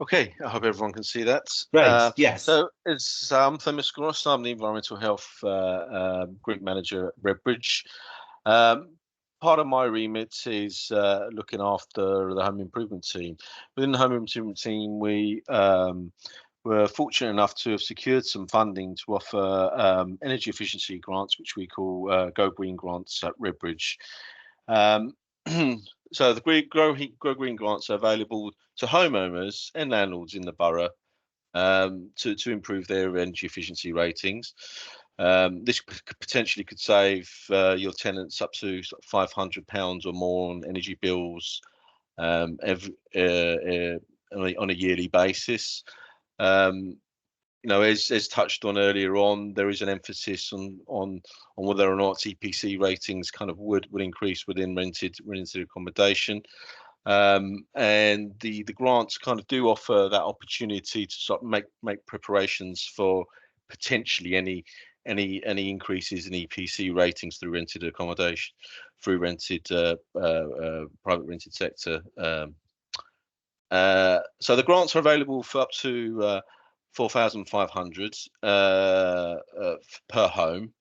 Okay, I hope everyone can see that. Great, yes. So it's Themis Skoudos. I'm the Environmental Health Group Manager at Redbridge. Part of my remit is looking after the home improvement team. Within the home improvement team, we were fortunate enough to have secured some funding to offer energy efficiency grants, which we call Go Green grants at Redbridge. So the Go Green grants are available to homeowners and landlords in the borough to improve their energy efficiency ratings. This potentially could save your tenants up to £500 or more on energy bills on a yearly basis. You know, as touched on earlier on, there is an emphasis on whether or not EPC ratings kind of would increase within rented accommodation. And the grants kind of do offer that opportunity to sort of make preparations for potentially any increases in EPC ratings through rented accommodation, through private rented sector. So the grants are available for up to 4,500 per home,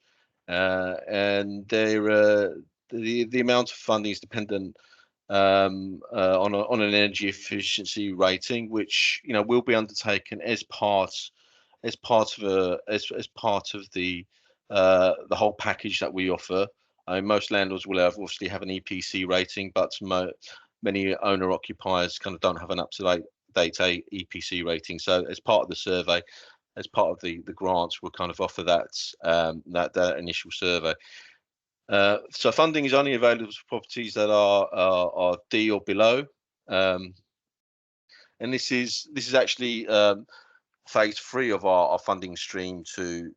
and the amount of funding is dependent on an energy efficiency rating, which will be undertaken as part of the whole package that we offer. Most landlords will obviously have an EPC rating, but many owner occupiers kind of don't have an up-to-date EPC rating. So as part of the survey, as part of the grants, we'll kind of offer that that initial survey. So funding is only available for properties that are D or below, and this is actually phase 3 of our funding stream to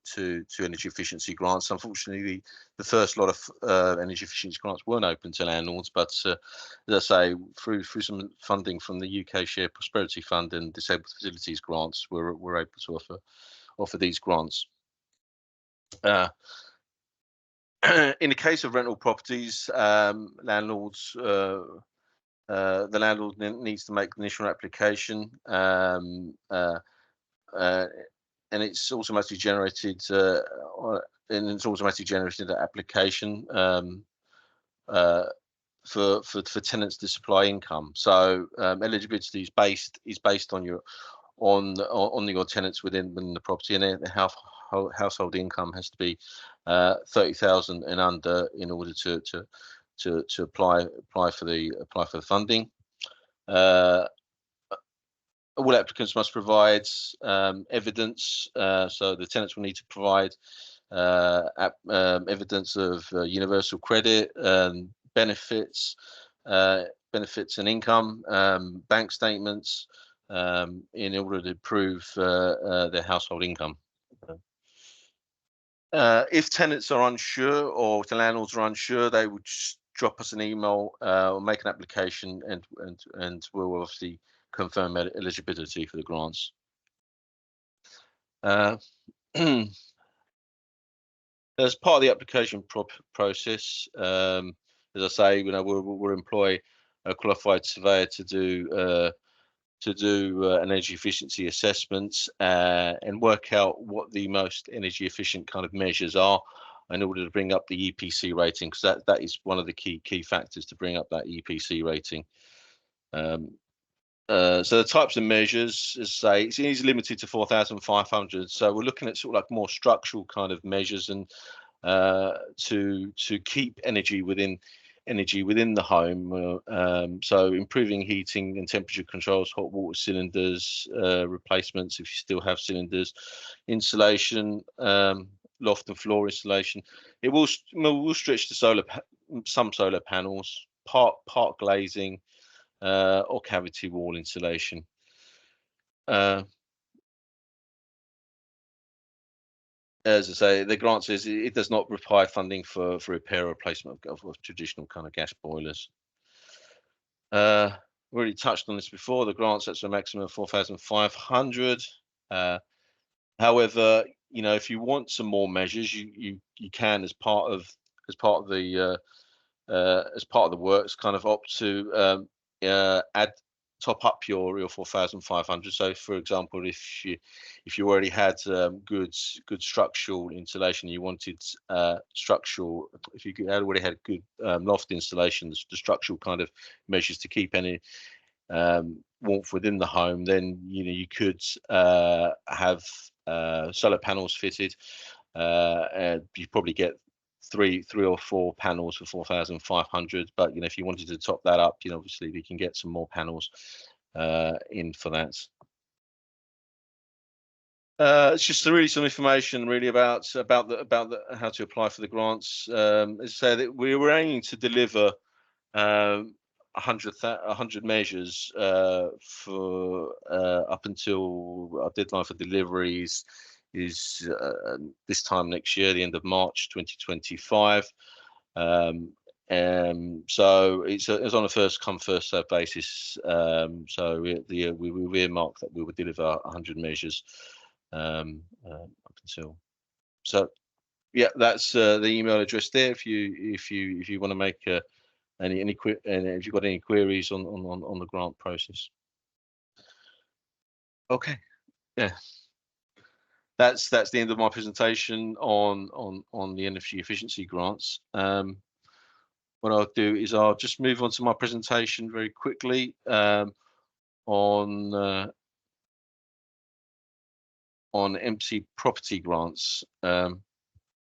energy efficiency grants. Unfortunately, the first lot of energy efficiency grants weren't open to landlords, but as I say, through some funding from the UK Shared Prosperity Fund and Disabled Facilities grants, we're able to offer these grants. In the case of rental properties, landlords, the landlord needs to make the initial application, and it's automatically generated. And it's automatically generated an application for tenants to supply income. So eligibility is based on your tenants within the property, and their household income has to be 30,000 and under in order to apply for the funding. All applicants must provide evidence, so the tenants will need to provide evidence of universal credit, benefits and income, bank statements, in order to prove their household income. If tenants are unsure, or if the landlords are unsure, they would just drop us an email or make an application, and we'll obviously confirm eligibility for the grants. As part of the application process, as I say, we'll employ a qualified surveyor to do energy efficiency assessments and work out what the most energy efficient kind of measures are in order to bring up the EPC rating, because that is one of the key factors to bring up that EPC rating. So the types of measures, as I say, it's limited to 4,500. So we're looking at sort of like more structural kind of measures, and to keep energy within the home. So improving heating and temperature controls, hot water cylinders, replacements if you still have cylinders, insulation, loft and floor insulation. It will stretch to some solar panels, part glazing, or cavity wall insulation. As I say, the grant says it does not require funding for repair or replacement of traditional kind of gas boilers. We already touched on this before. The grant sets a maximum of 4,500. However, if you want some more measures, you can, as part of the works, kind of opt to top up your 4,500. So, for example, if you already had good structural insulation, you wanted structural. If you already had good loft insulation, the structural kind of measures to keep any warmth within the home, then you could have solar panels fitted, and you probably get three or four panels for 4,500. But if you wanted to top that up, obviously we can get some more panels in for that. It's just really some information really about how to apply for the grants. As I say, that we were aiming to deliver 100 measures for up until our deadline for deliveries is this time next year, the end of March 2025. So it's on a first come first served basis. So we earmarked that we would deliver 100 measures up until. So yeah, that's the email address there. If you want to make if you've got any queries on the grant process. Okay, yeah. That's the end of my presentation on the energy efficiency grants. What I'll do is I'll just move on to my presentation very quickly on MC property grants. There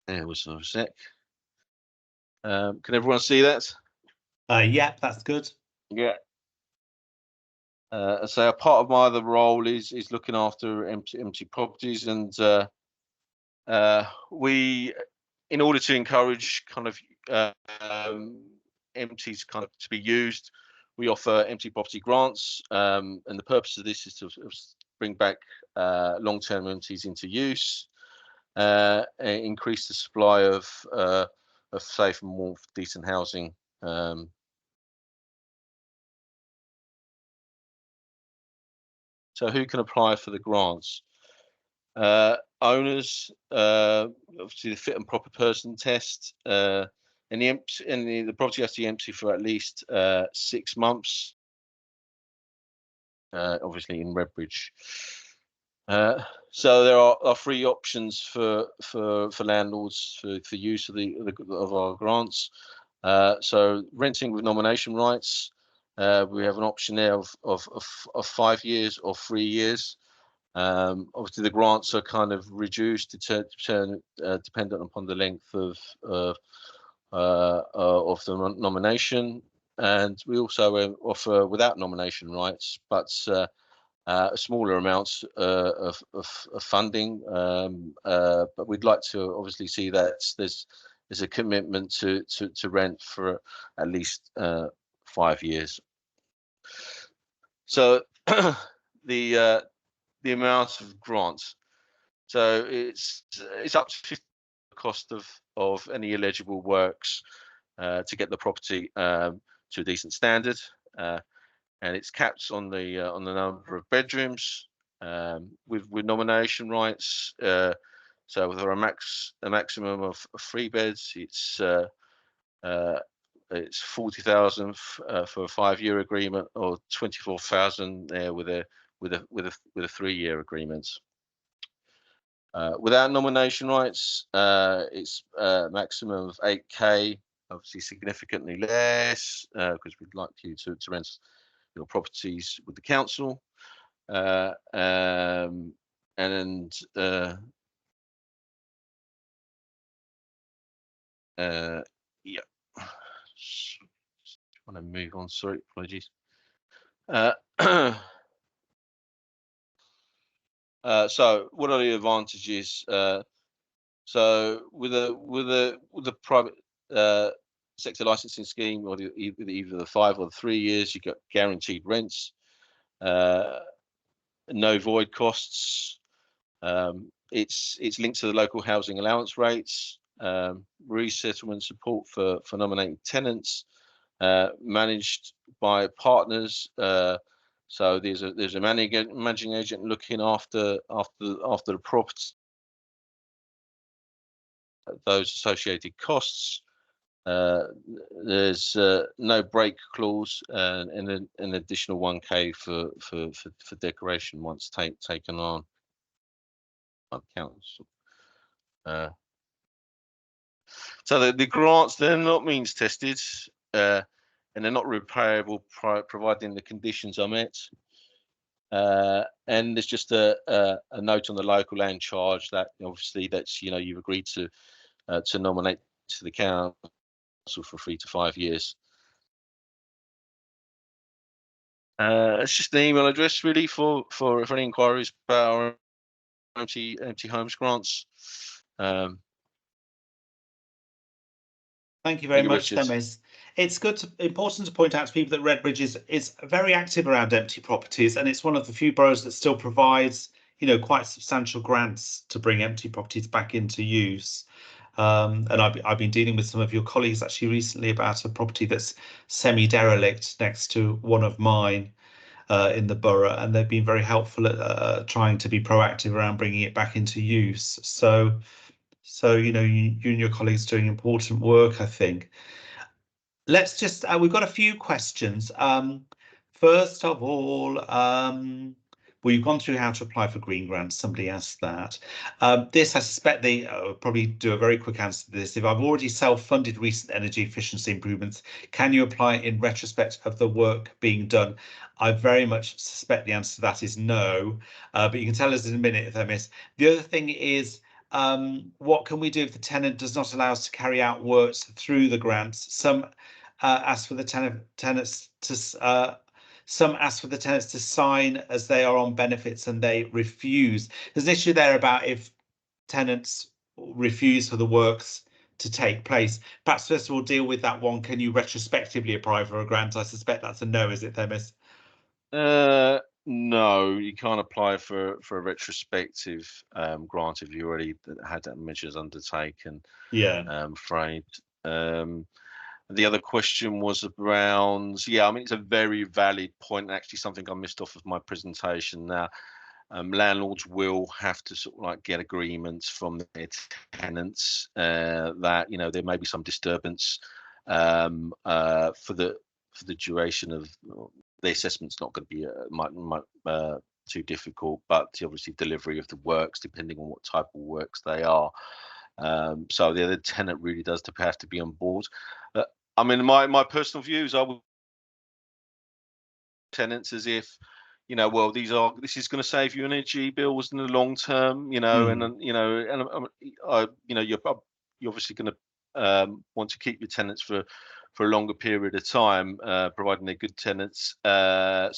was a sec. Can everyone see that? Yeah, that's good. Yeah. So a part of my other role is looking after empty properties, and we, in order to encourage kind of empties kind of to be used, we offer empty property grants, and the purpose of this is to bring back long-term empties into use, increase the supply of safe and more decent housing. So who can apply for the grants? Owners, obviously the fit and proper person test, and the property has to be empty for at least 6 months. Obviously in Redbridge. So there are 3 options for landlords for use of our grants. So renting with nomination rights, we have an option there of 5 years or 3 years. Obviously, the grants are kind of reduced dependent upon the length of the nomination, and we also offer without nomination rights, but smaller amounts of funding. But we'd like to obviously see that there's a commitment to rent for at least 5 years. So the amount of grants. So it's up to 50% the cost of any eligible works to get the property to a decent standard, and it's capped on the number of bedrooms with nomination rights. So with a maximum of 3 beds, it's 40,000 for a 5-year agreement, or 24,000 there with a 3-year agreement. Without nomination rights, it's maximum of 8K, obviously significantly less, because we'd like you to rent your properties with the council. And yeah, just want to move on. Sorry, apologies. So what are the advantages? So with the private sector licensing scheme, or either the 5 or the 3 years, you get guaranteed rents, no void costs. It's linked to the local housing allowance rates, resettlement support for nominated tenants, managed by partners. So there's a managing agent looking after the property, those associated costs. There's no break clause, and an additional 1K for decoration once taken on by the council. So the grants, they're not means tested, and they're not repayable providing the conditions are met. And there's just a note on the local land charge that obviously you've agreed to nominate to the council for 3 to 5 years. It's just an email address really for any inquiries about our empty homes grants. Thank you very much, Themis. It's important to point out to people that Redbridge is very active around empty properties, and it's one of the few boroughs that still provides, quite substantial grants to bring empty properties back into use. And I've been dealing with some of your colleagues actually recently about a property that's semi-derelict next to one of mine in the borough, and they've been very helpful at trying to be proactive around bringing it back into use. So you and your colleagues are doing important work, I think. Let's just we've got a few questions. First of all, we've gone through how to apply for green grants. Somebody asked that. This, I suspect they probably do a very quick answer to this. If I've already self-funded recent energy efficiency improvements, can you apply in retrospect of the work being done? I very much suspect the answer to that is no, but you can tell us in a minute if I miss. The other thing is, what can we do if the tenant does not allow us to carry out works through the grants? Some ask for the tenants to some ask for the tenants to sign as they are on benefits and they refuse. There's an issue there about if tenants refuse for the works to take place. Perhaps first of all, deal with that one. Can you retrospectively apply for a grant? I suspect that's a no, is it, Themis? No, you can't apply for a retrospective grant if you already had that measures undertaken. Yeah. I'm afraid. The other question was around, yeah, I mean, it's a very valid point, actually something I missed off of my presentation. Now, landlords will have to sort of like get agreements from their tenants that, you know, there may be some disturbance for the duration of the assessment's not going to be too difficult, but obviously delivery of the works, depending on what type of works they are. So the other tenant really does have to be on board. I mean, my personal views, I would tenants as if, you know, well, this is going to save you energy bills in the long term, you know, and you know, and you know, you're obviously going to want to keep your tenants for a longer period of time, providing they're good tenants. But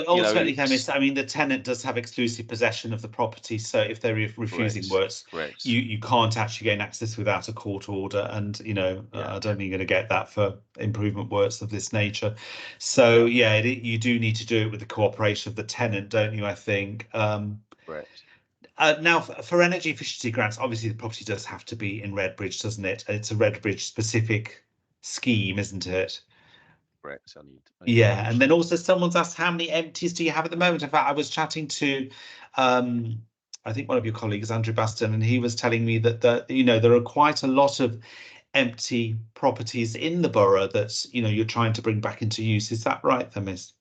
ultimately, you know, Themis, I mean, the tenant does have exclusive possession of the property. So if they're refusing works, you can't actually gain access without a court order. And, you know, I don't think you're going to get that for improvement works of this nature. So, yeah, you do need to do it with the cooperation of the tenant, don't you, I think? Correct. Now, for energy efficiency grants, obviously the property does have to be in Redbridge, doesn't it? It's a Redbridge specific scheme, isn't it? Correct. Yeah, and then also someone's asked, how many empties do you have at the moment? In fact, I was chatting to I think one of your colleagues, Andrew Baston, and he was telling me that you know, there are quite a lot of empty properties in the borough that, you know, you're trying to bring back into use. Is that right, Themis?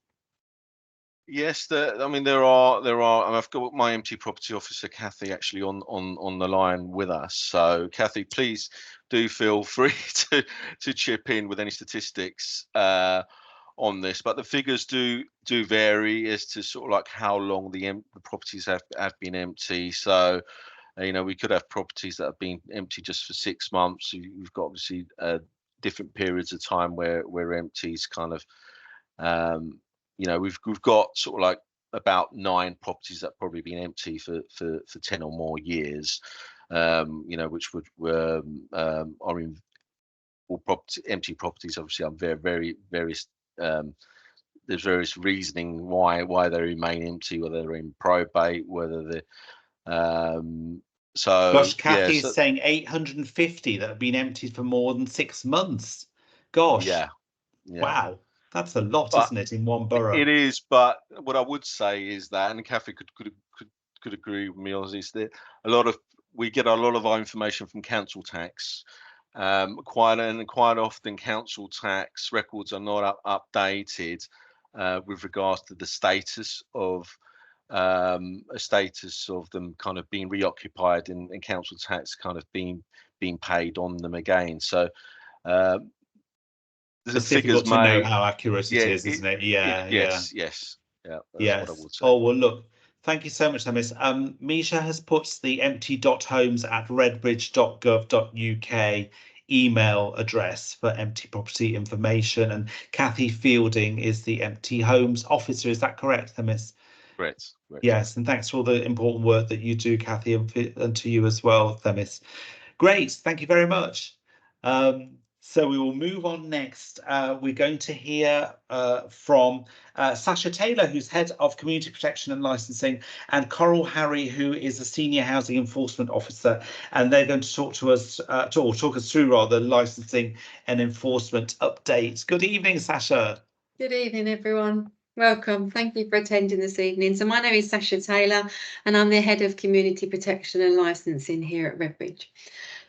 Yes, I mean there are. And I've got my empty property officer Kathy actually on the line with us. So Kathy, please do feel free to chip in with any statistics on this. But the figures do vary as to sort of like how long the properties have been empty. So you know, we could have properties that have been empty just for 6 months. You've got obviously different periods of time where empties kind of you know, we've got sort of like about 9 properties that have probably been empty for 10 or more years, you know, which are in all empty properties. Obviously, I'm various there's various reasoning why they remain empty, whether they're in probate, whether they're so. Gosh, Kathy is saying 850 that have been emptied for more than 6 months. Gosh. Yeah. Wow. That's a lot, isn't it, in one borough? It is, but what I would say is that, and Kathy could agree with me on this, that we get a lot of our information from council tax. Quite often, council tax records are not updated with regards to the status of them kind of being reoccupied and council tax kind of being paid on them again. So. It's difficult to know how accurate it is, isn't it? Yes. Yeah, that's what I would say. Oh, well, look, thank you so much, Themis. Misha has put the empty.homes@redbridge.gov.uk email address for empty property information, and Kathy Fielding is the empty homes officer. Is that correct, Themis? Correct. Yes, and thanks for all the important work that you do, Kathy, and to you as well, Themis. Great, thank you very much. So we will move on next. We're going to hear from Sasha Taylor, who's Head of Community Protection and Licensing, and Coral Harry, who is a Senior Housing Enforcement Officer. And they're going to talk to us, talk us through rather, licensing and enforcement updates. Good evening, Sasha. Good evening, everyone. Welcome. Thank you for attending this evening. So my name is Sasha Taylor, and I'm the Head of Community Protection and Licensing here at Redbridge.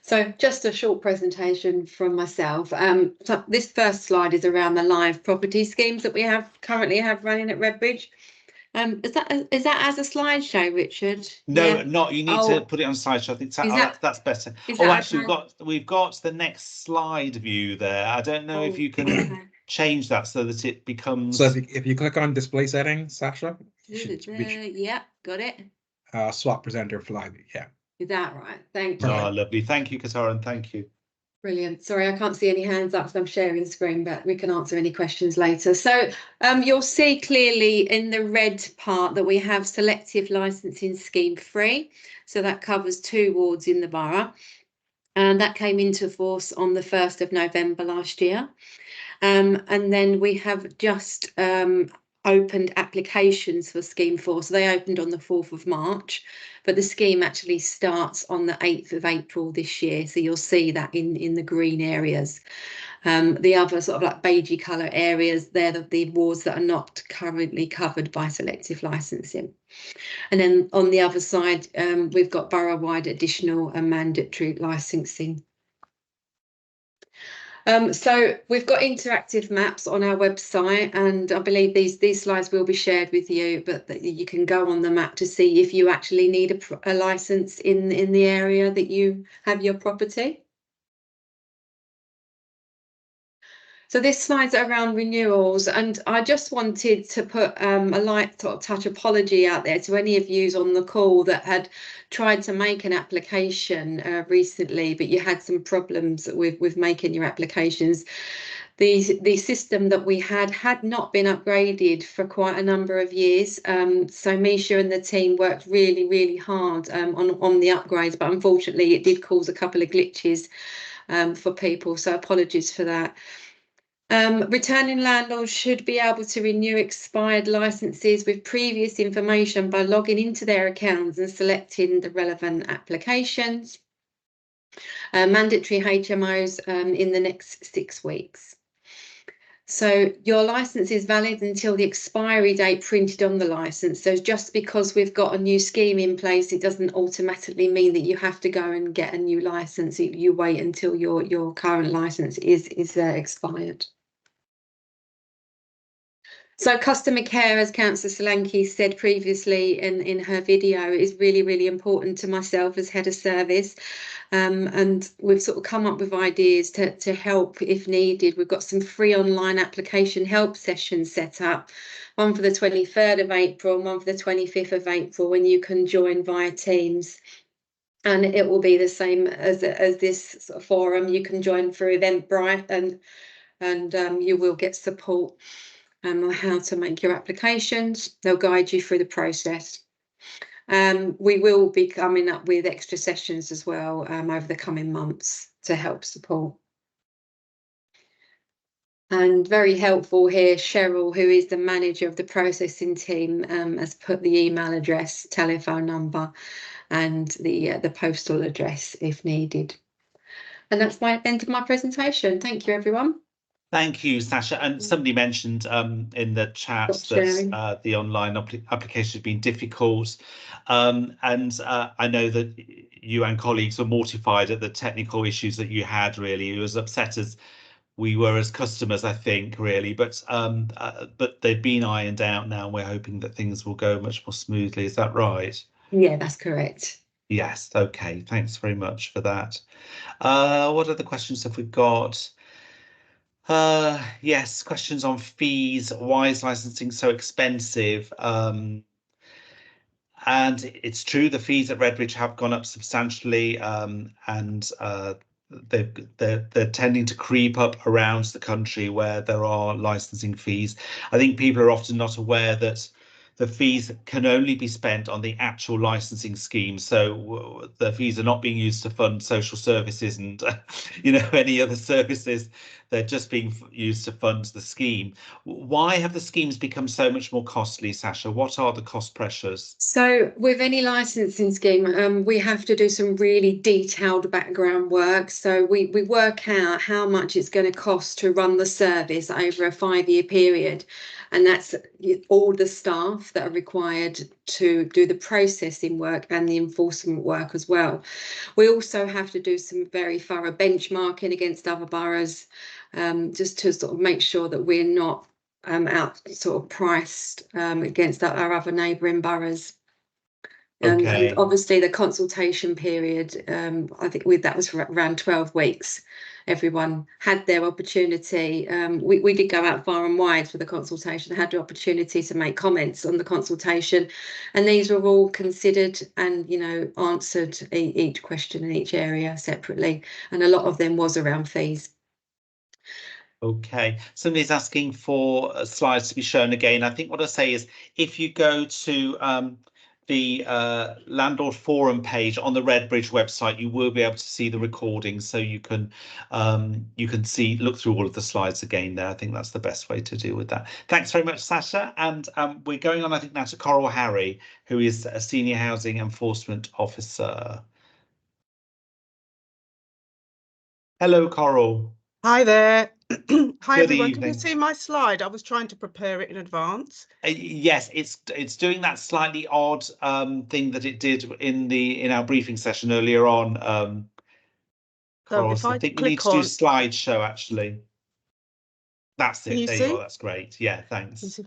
So just a short presentation from myself. So this first slide is around the live property schemes that we currently have running at Redbridge. Is that as a slideshow, Richard? No, not. You need to put it on slideshow. I think that's better. Actually, we've got the next slide view there. I don't know if you can change that so that it becomes. So if you click on display settings, Sasha. Yeah, got it. Swap presenter fly. Yeah. Is that right? Thank you. Oh, lovely. Thank you, Kataran. Thank you. Brilliant. Sorry, I can't see any hands up, so I'm sharing the screen, but we can answer any questions later. So you'll see clearly in the red part that we have selective licensing scheme 3. So that covers 2 wards in the borough. And that came into force on the 1st of November last year. And then we have just opened applications for scheme 4. So they opened on the 4th of March, but the scheme actually starts on the 8th of April this year. So you'll see that in the green areas. The other sort of like beigey colour areas, they're the wards that are not currently covered by selective licensing. And then on the other side, we've got borough-wide additional and mandatory licensing. So we've got interactive maps on our website, and I believe these slides will be shared with you, but that you can go on the map to see if you actually need a license in the area that you have your property. So this slide's around renewals, and I just wanted to put a light sort of touch apology out there to any of you on the call that had tried to make an application recently, but you had some problems with making your applications. The system that we had not been upgraded for quite a number of years. So Misha and the team worked really hard on the upgrades, but unfortunately it did cause a couple of glitches for people. So apologies for that. Returning landlords should be able to renew expired licenses with previous information by logging into their accounts and selecting the relevant applications. Mandatory HMOs in the next 6 weeks. So your license is valid until the expiry date printed on the license. So just because we've got a new scheme in place, it doesn't automatically mean that you have to go and get a new license. You wait until your current license is expired. So customer care, as Councillor Solanke said previously in her video, is really important to myself as head of service. And we've sort of come up with ideas to help if needed. We've got some free online application help sessions set up, one for the 23rd of April and one for the 25th of April, when you can join via Teams. And it will be the same as this sort of forum. You can join through Eventbrite, and you will get support on how to make your applications. They'll guide you through the process. We will be coming up with extra sessions as well over the coming months to help support. And very helpful here, Cheryl, who is the manager of the processing team, has put the email address, telephone number, and the postal address if needed. And that's my end of my presentation. Thank you, everyone. Thank you, Sasha. And somebody mentioned in the chat that the online application has been difficult. And I know that you and colleagues were mortified at the technical issues that you had, really. It was upset as we were as customers, I think, really. But they've been ironed out now, and we're hoping that things will go much more smoothly. Is that right? Yeah, that's correct. Yes. OK, thanks very much for that. What other questions have we got? Yes, questions on fees. Why is licensing so expensive? And it's true, the fees at Redbridge have gone up substantially, and they're tending to creep up around the country where there are licensing fees. I think people are often not aware that the fees can only be spent on the actual licensing scheme. So the fees are not being used to fund social services and any other services. They're just being used to fund the scheme. Why have the schemes become so much more costly, Sasha? What are the cost pressures? So with any licensing scheme, we have to do some really detailed background work. So we work out how much it's going to cost to run the service over a 5-year period. And that's all the staff that are required to do the processing work and the enforcement work as well. We also have to do some very thorough benchmarking against other boroughs, just to sort of make sure that we're not out sort of priced against our other neighbouring boroughs. And obviously the consultation period, I think that was for around 12 weeks everyone had their opportunity. We did go out far and wide for the consultation, had the opportunity to make comments on the consultation, and these were all considered and, you know, answered each question in each area separately, and a lot of them was around fees. Okay, somebody's asking for slides to be shown again. I think what I say is, if you go to the Landlord Forum page on the Redbridge website, you will be able to see the recording, so you can look through all of the slides again there. I think that's the best way to deal with that. Thanks very much, Sasha. And we're going on, I think, now to Coral Harry, who is a Senior Housing Enforcement Officer. Hello, Coral. Hi there. Hi, Good everyone. Can you evening. see my slide? I was trying to prepare it in advance. Yes, it's doing that slightly odd thing that it did in our briefing session earlier on. So Coral, if so I I think we need click to do on, slideshow actually. That's can it. you There you see? are. That's great. Yeah, thanks.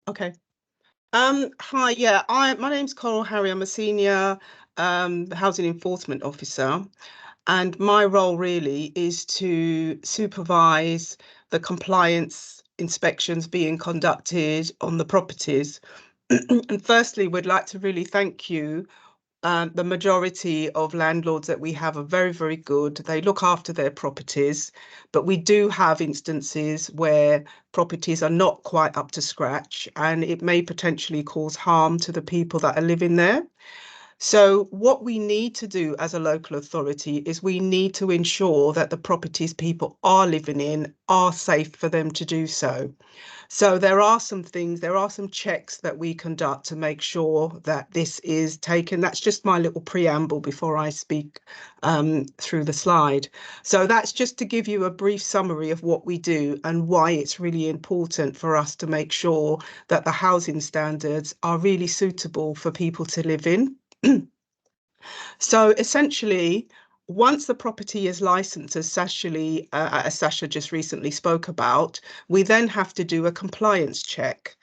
Okay. Hi, yeah, my name's Coral Harry. I'm a senior housing enforcement officer, and my role really is to supervise the compliance inspections being conducted on the properties. And firstly, we'd like to really thank you. The majority of landlords that we have are very, very good. They look after their properties, but we do have instances where properties are not quite up to scratch, and it may potentially cause harm to the people that are living there. So what we need to do as a local authority is we need to ensure that the properties people are living in are safe for them to do so. So there are some things, there are some checks that we conduct to make sure that this is taken. That's just my little preamble before I speak through the slide. So that's just to give you a brief summary of what we do and why it's really important for us to make sure that the housing standards are really suitable for people to live in. So essentially, once the property is licensed, as Sasha just recently spoke about, we then have to do a compliance check.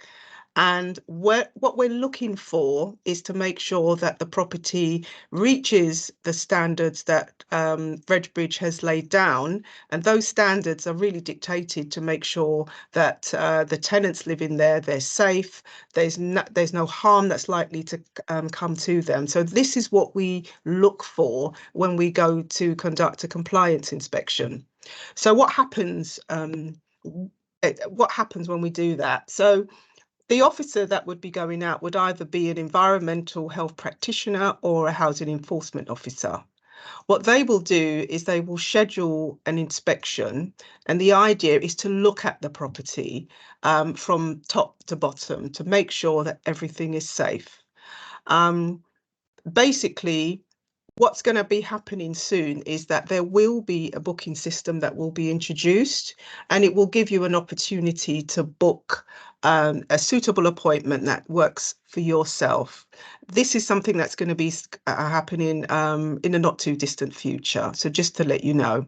And what we're looking for is to make sure that the property reaches the standards that Redbridge has laid down. And those standards are really dictated to make sure that the tenants living there, they're safe, there's no harm that's likely to come to them. So this is what we look for when we go to conduct a compliance inspection. So what happens when we do that? So the officer that would be going out would either be an environmental health practitioner or a housing enforcement officer. What they will do is they will schedule an inspection, and the idea is to look at the property from top to bottom to make sure that everything is safe. Basically, what's going to be happening soon is that there will be a booking system that will be introduced, and it will give you an opportunity to book a suitable appointment that works for yourself. This is something that's going to be happening in a not too distant future. So just to let you know.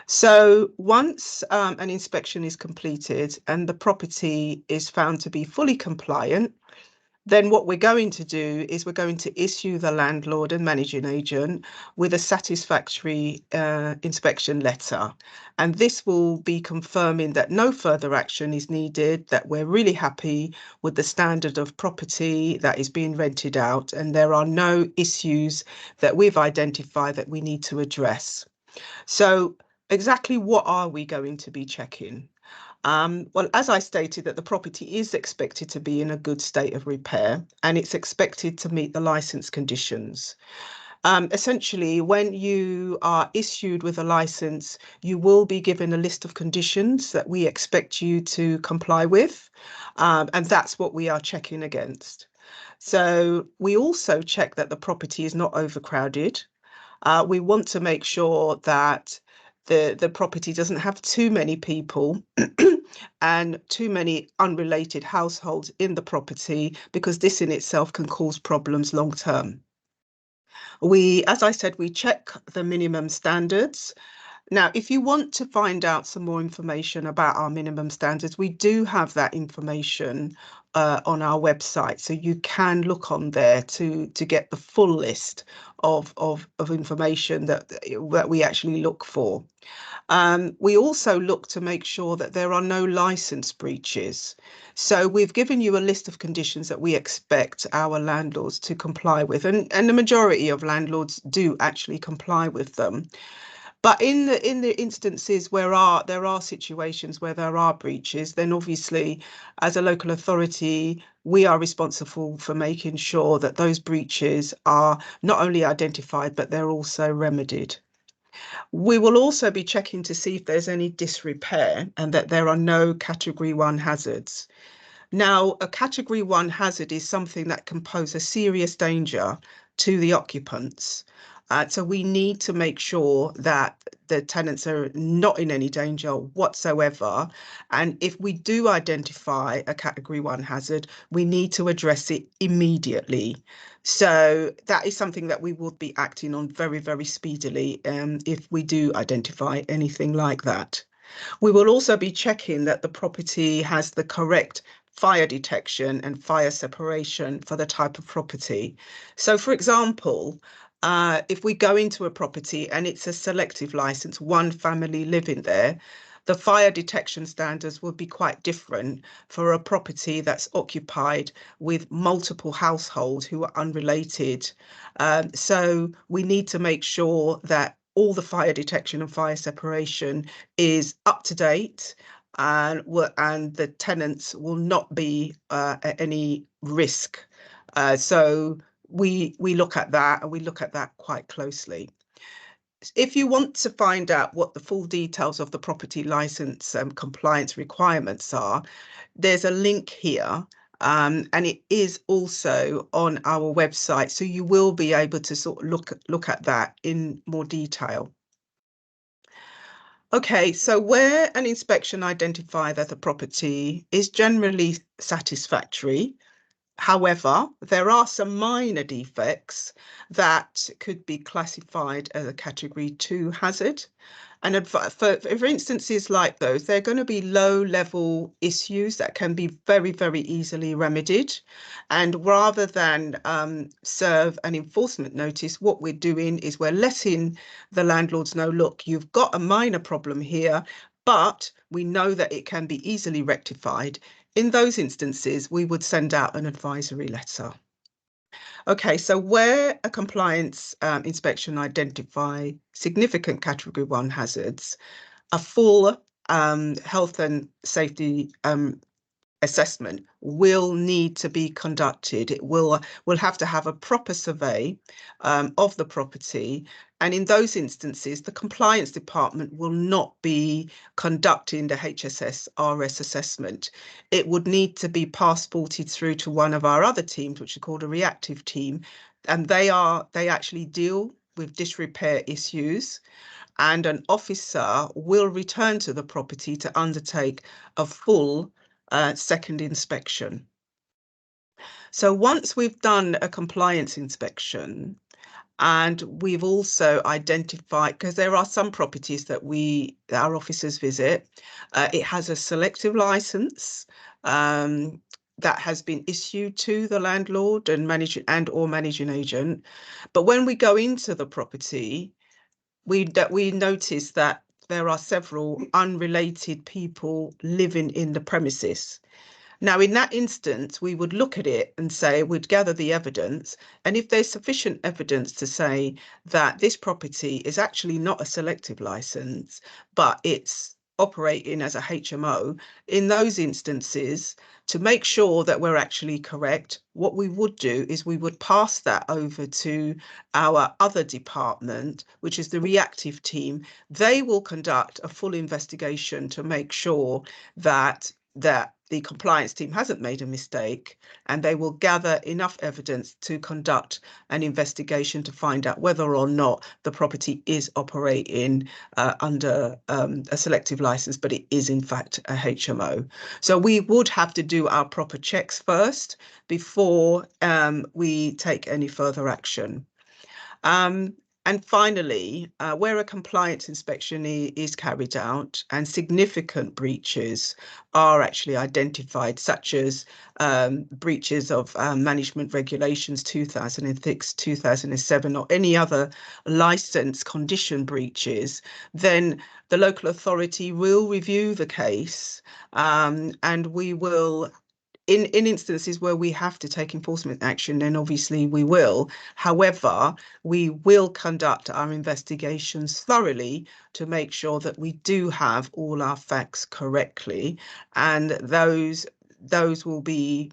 So once an inspection is completed and the property is found to be fully compliant, then what we're going to do is we're going to issue the landlord and managing agent with a satisfactory inspection letter. And this will be confirming that no further action is needed, that we're really happy with the standard of property that is being rented out, and there are no issues that we've identified that we need to address. So exactly what are we going to be checking? Well, as I stated, that the property is expected to be in a good state of repair, and it's expected to meet the license conditions. Essentially, when you are issued with a license, you will be given a list of conditions that we expect you to comply with, and that's what we are checking against. So we also check that the property is not overcrowded. We want to make sure that the property doesn't have too many people and too many unrelated households in the property, because this in itself can cause problems long term. As I said, we check the minimum standards. Now, if you want to find out some more information about our minimum standards, we do have that information on our website, so you can look on there to get the full list of information that we actually look for. We also look to make sure that there are no license breaches. So we've given you a list of conditions that we expect our landlords to comply with, and the majority of landlords do actually comply with them. But in the instances where there are situations where there are breaches, then obviously, as a local authority, we are responsible for making sure that those breaches are not only identified, but they're also remedied. We will also be checking to see if there's any disrepair and that there are no Category 1 hazards. Now, a Category 1 hazard is something that can pose a serious danger to the occupants. So we need to make sure that the tenants are not in any danger whatsoever. And if we do identify a Category 1 hazard, we need to address it immediately. So that is something that we will be acting on very, very speedily if we do identify anything like that. We will also be checking that the property has the correct fire detection and fire separation for the type of property. So, for example, if we go into a property and it's a selective license, one family living there, the fire detection standards will be quite different for a property that's occupied with multiple households who are unrelated. So we need to make sure that all the fire detection and fire separation is up to date, and the tenants will not be at any risk. So we look at that, and we look at that quite closely. If you want to find out what the full details of the property license compliance requirements are, there's a link here, and it is also on our website, so you will be able to sort of look at that in more detail. Okay, so where an inspection identifies that the property is generally satisfactory, however, there are some minor defects that could be classified as a Category 2 hazard. And for instances like those, they're going to be low-level issues that can be very, very easily remedied. And rather than serve an enforcement notice, what we're doing is we're letting the landlords know, look, you've got a minor problem here, but we know that it can be easily rectified. In those instances, we would send out an advisory letter. Okay, so where a compliance inspection identify significant Category 1 hazards, a full health and safety assessment will need to be conducted. It will have to have a proper survey of the property, and in those instances, the compliance department will not be conducting the HSS-RS assessment. It would need to be passported through to one of our other teams, which is called a reactive team, and they actually deal with disrepair issues. And an officer will return to the property to undertake a full second inspection. So once we've done a compliance inspection, and we've also identified, because there are some properties that our officers visit, it has a selective license that has been issued to the landlord and managing agent. But when we go into the property, we notice that there are several unrelated people living in the premises. Now, in that instance, we would look at it and say, we'd gather the evidence. And if there's sufficient evidence to say that this property is actually not a selective license, but it's operating as a HMO, in those instances, to make sure that we're actually correct, what we would do is we would pass that over to our other department, which is the reactive team. They will conduct a full investigation to make sure that the compliance team hasn't made a mistake, and they will gather enough evidence to conduct an investigation to find out whether or not the property is operating under a selective license, but it is in fact a HMO. So we would have to do our proper checks first before we take any further action. And finally, where a compliance inspection is carried out and significant breaches are actually identified, such as breaches of management regulations 2006, 2007, or any other license condition breaches, then the local authority will review the case, and we will, in instances where we have to take enforcement action, then obviously we will. However, we will conduct our investigations thoroughly to make sure that we do have all our facts correctly, and those will be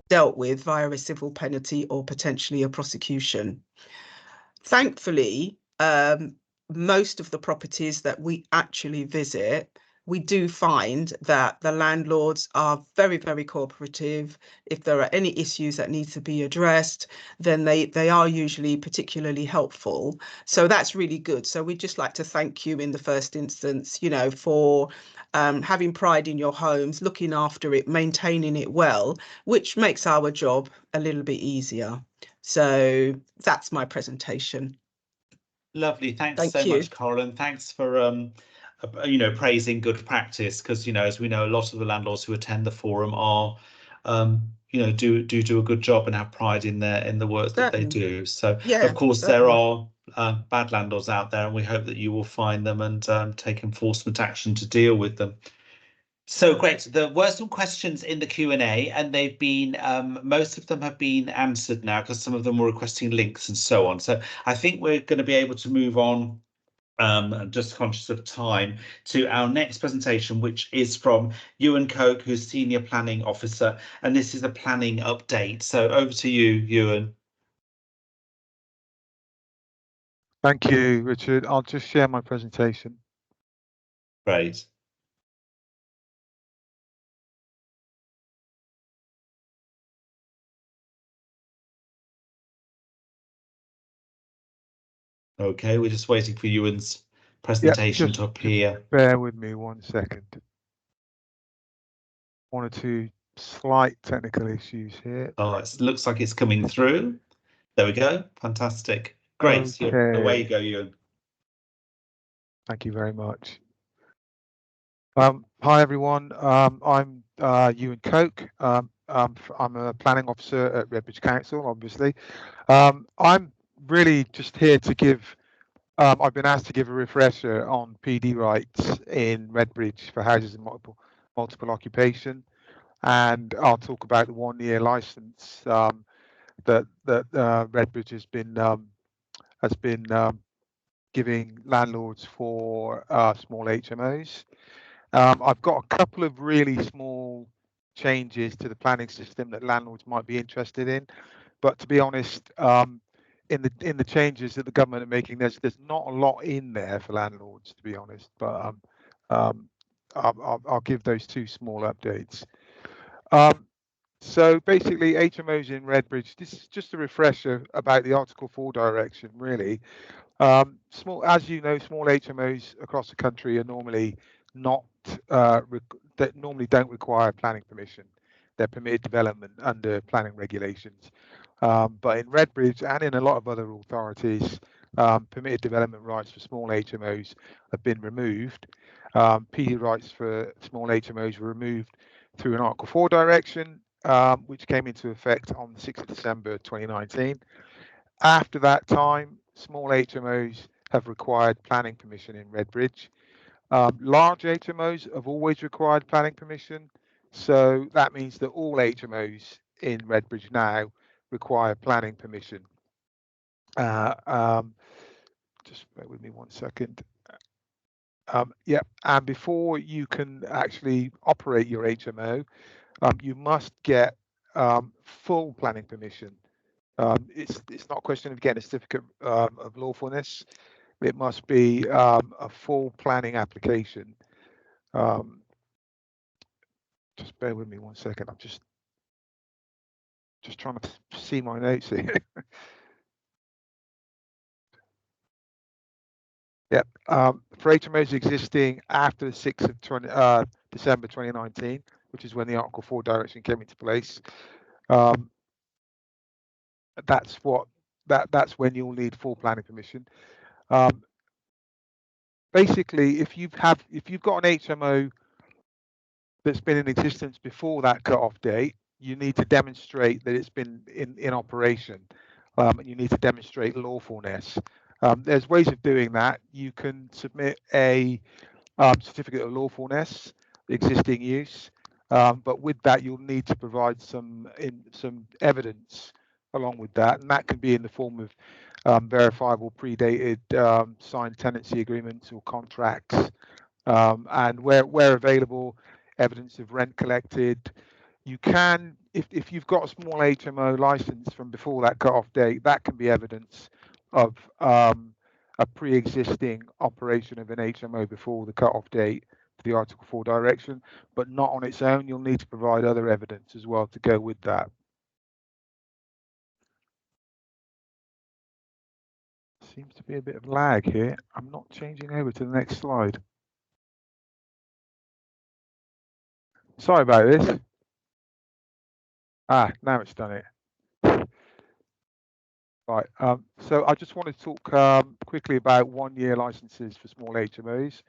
dealt with via a civil penalty or potentially a prosecution. Thankfully, most of the properties that we actually visit, we do find that the landlords are very, very cooperative. If there are any issues that need to be addressed, then they are usually particularly helpful. So that's really good. So we'd just like to thank you in the first instance, you know, for having pride in your homes, looking after it, maintaining it well, which makes our job a little bit easier. So that's my presentation. Lovely. Thanks Thank so you. much, Coral, and thanks for you know, praising good practice, because, you know, as we know, a lot of the landlords who attend the forum are you know, do a good job and have pride in the work that they do. So Yeah, of course certainly. there are bad landlords out there, and we hope that you will find them and take enforcement action to deal with them. So great. There were some questions in the Q&A, and they've been most of them have been answered now, because some of them were requesting links and so on. So I think we're going to be able to move on, just conscious of time, to our next presentation, which is from Ewan Coke, who's Senior Planning Officer, and this is a planning update. So over to you, Ewan. Thank you, Richard. I'll just share my presentation. Great. Okay, we're just waiting for Ewan's presentation to appear. Bear with me 1 second. 1 or 2 slight technical issues here. Oh, it looks like it's coming through. There we go. Fantastic. Great. Okay. Away you go, Ewan. Thank you very much. Hi, everyone. I'm Ewan Coke. I'm a planning officer at Redbridge Council, obviously. I'm really just here to give, I've been asked to give a refresher on PD rights in Redbridge for houses in multiple occupation. And I'll talk about the 1-year license that Redbridge has been giving landlords for small HMOs. I've got a couple of really small changes to the planning system that landlords might be interested in, but to be honest, in the changes that the government are making, there's not a lot in there for landlords, to be honest. But I'll give those 2 small updates. So basically, HMOs in Redbridge, this is just a refresher about the Article 4 direction, really. As you know, small HMOs across the country are normally not that normally don't require planning permission. They're permitted development under planning regulations. But in Redbridge and in a lot of other authorities, permitted development rights for small HMOs have been removed. PD rights for small HMOs were removed through an Article 4 direction, which came into effect on the 6th of December 2019. After that time, small HMOs have required planning permission in Redbridge. Large HMOs have always required planning permission, so that means that all HMOs in Redbridge now require planning permission. Just bear with me 1 second. Yeah, and before you can actually operate your HMO, you must get full planning permission. It's not a question of getting a certificate of lawfulness. It must be a full planning application. Just bear with me 1 second. I'm just trying to see my notes here. Yep. For HMOs existing after the 6th of December 2019, which is when the Article 4 direction came into place, that's what that's when you'll need full planning permission. Basically, if you've got an HMO that's been in existence before that cut-off date, you need to demonstrate that it's been in operation, and you need to demonstrate lawfulness. There's ways of doing that. You can submit a certificate of lawfulness, existing use, but with that you'll need to provide some evidence along with that, and that can be in the form of verifiable predated signed tenancy agreements or contracts, and where available, evidence of rent collected. You can, if you've got a small HMO license from before that cut-off date, that can be evidence of a pre-existing operation of an HMO before the cut-off date for the Article 4 direction, but not on its own. You'll need to provide other evidence as well to go with that. Seems to be a bit of lag here. I'm not changing over to the next slide. Sorry about this. Now it's done it. Right. So I just want to talk quickly about 1-year licenses for small HMOs.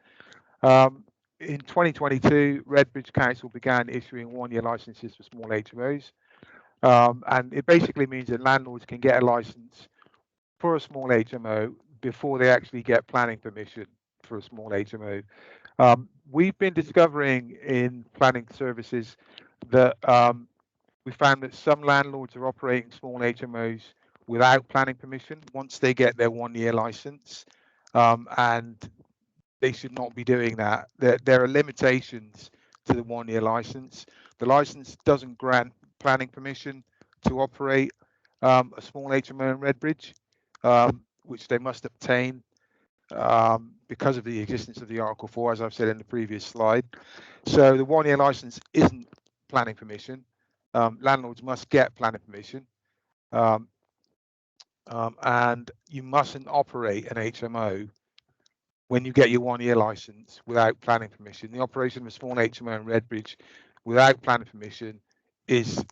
In 2022, Redbridge Council began issuing 1-year licenses for small HMOs. And it basically means that landlords can get a license for a small HMO before they actually get planning permission for a small HMO. We've been discovering in planning services that we found that some landlords are operating small HMOs without planning permission once they get their 1-year license, and they should not be doing that. There are limitations to the 1-year license. The license doesn't grant planning permission to operate a small HMO in Redbridge, which they must obtain because of the existence of the Article 4, as I've said in the previous slide. So the 1-year license isn't planning permission. Landlords must get planning permission, and you mustn't operate an HMO when you get your 1-year license without planning permission. The operation of a small HMO in Redbridge without planning permission is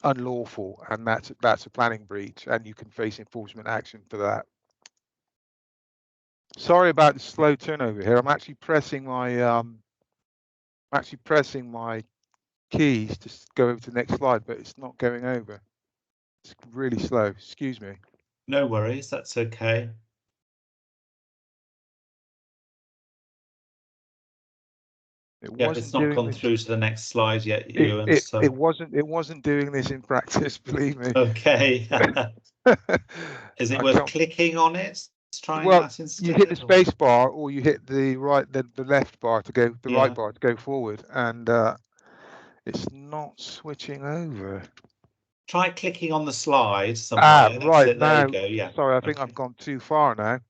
unlawful, and that's a planning breach, and you can face enforcement action for that. Sorry about the slow turnover here. I'm actually pressing my keys to go over to the next slide, but it's not going over. It's really slow. Excuse me. No worries, that's okay. It's not gone through to the next slide yet, Ewan. It wasn't doing this in practice, believe me. Okay. Is it worth clicking on it? Trying that instead? You hit the space bar, or you hit the left bar to go, right bar to go forward, and it's not switching over. Try clicking on the slide somewhere. Right, now, there you go. Yeah. Sorry, I think I've gone too far now.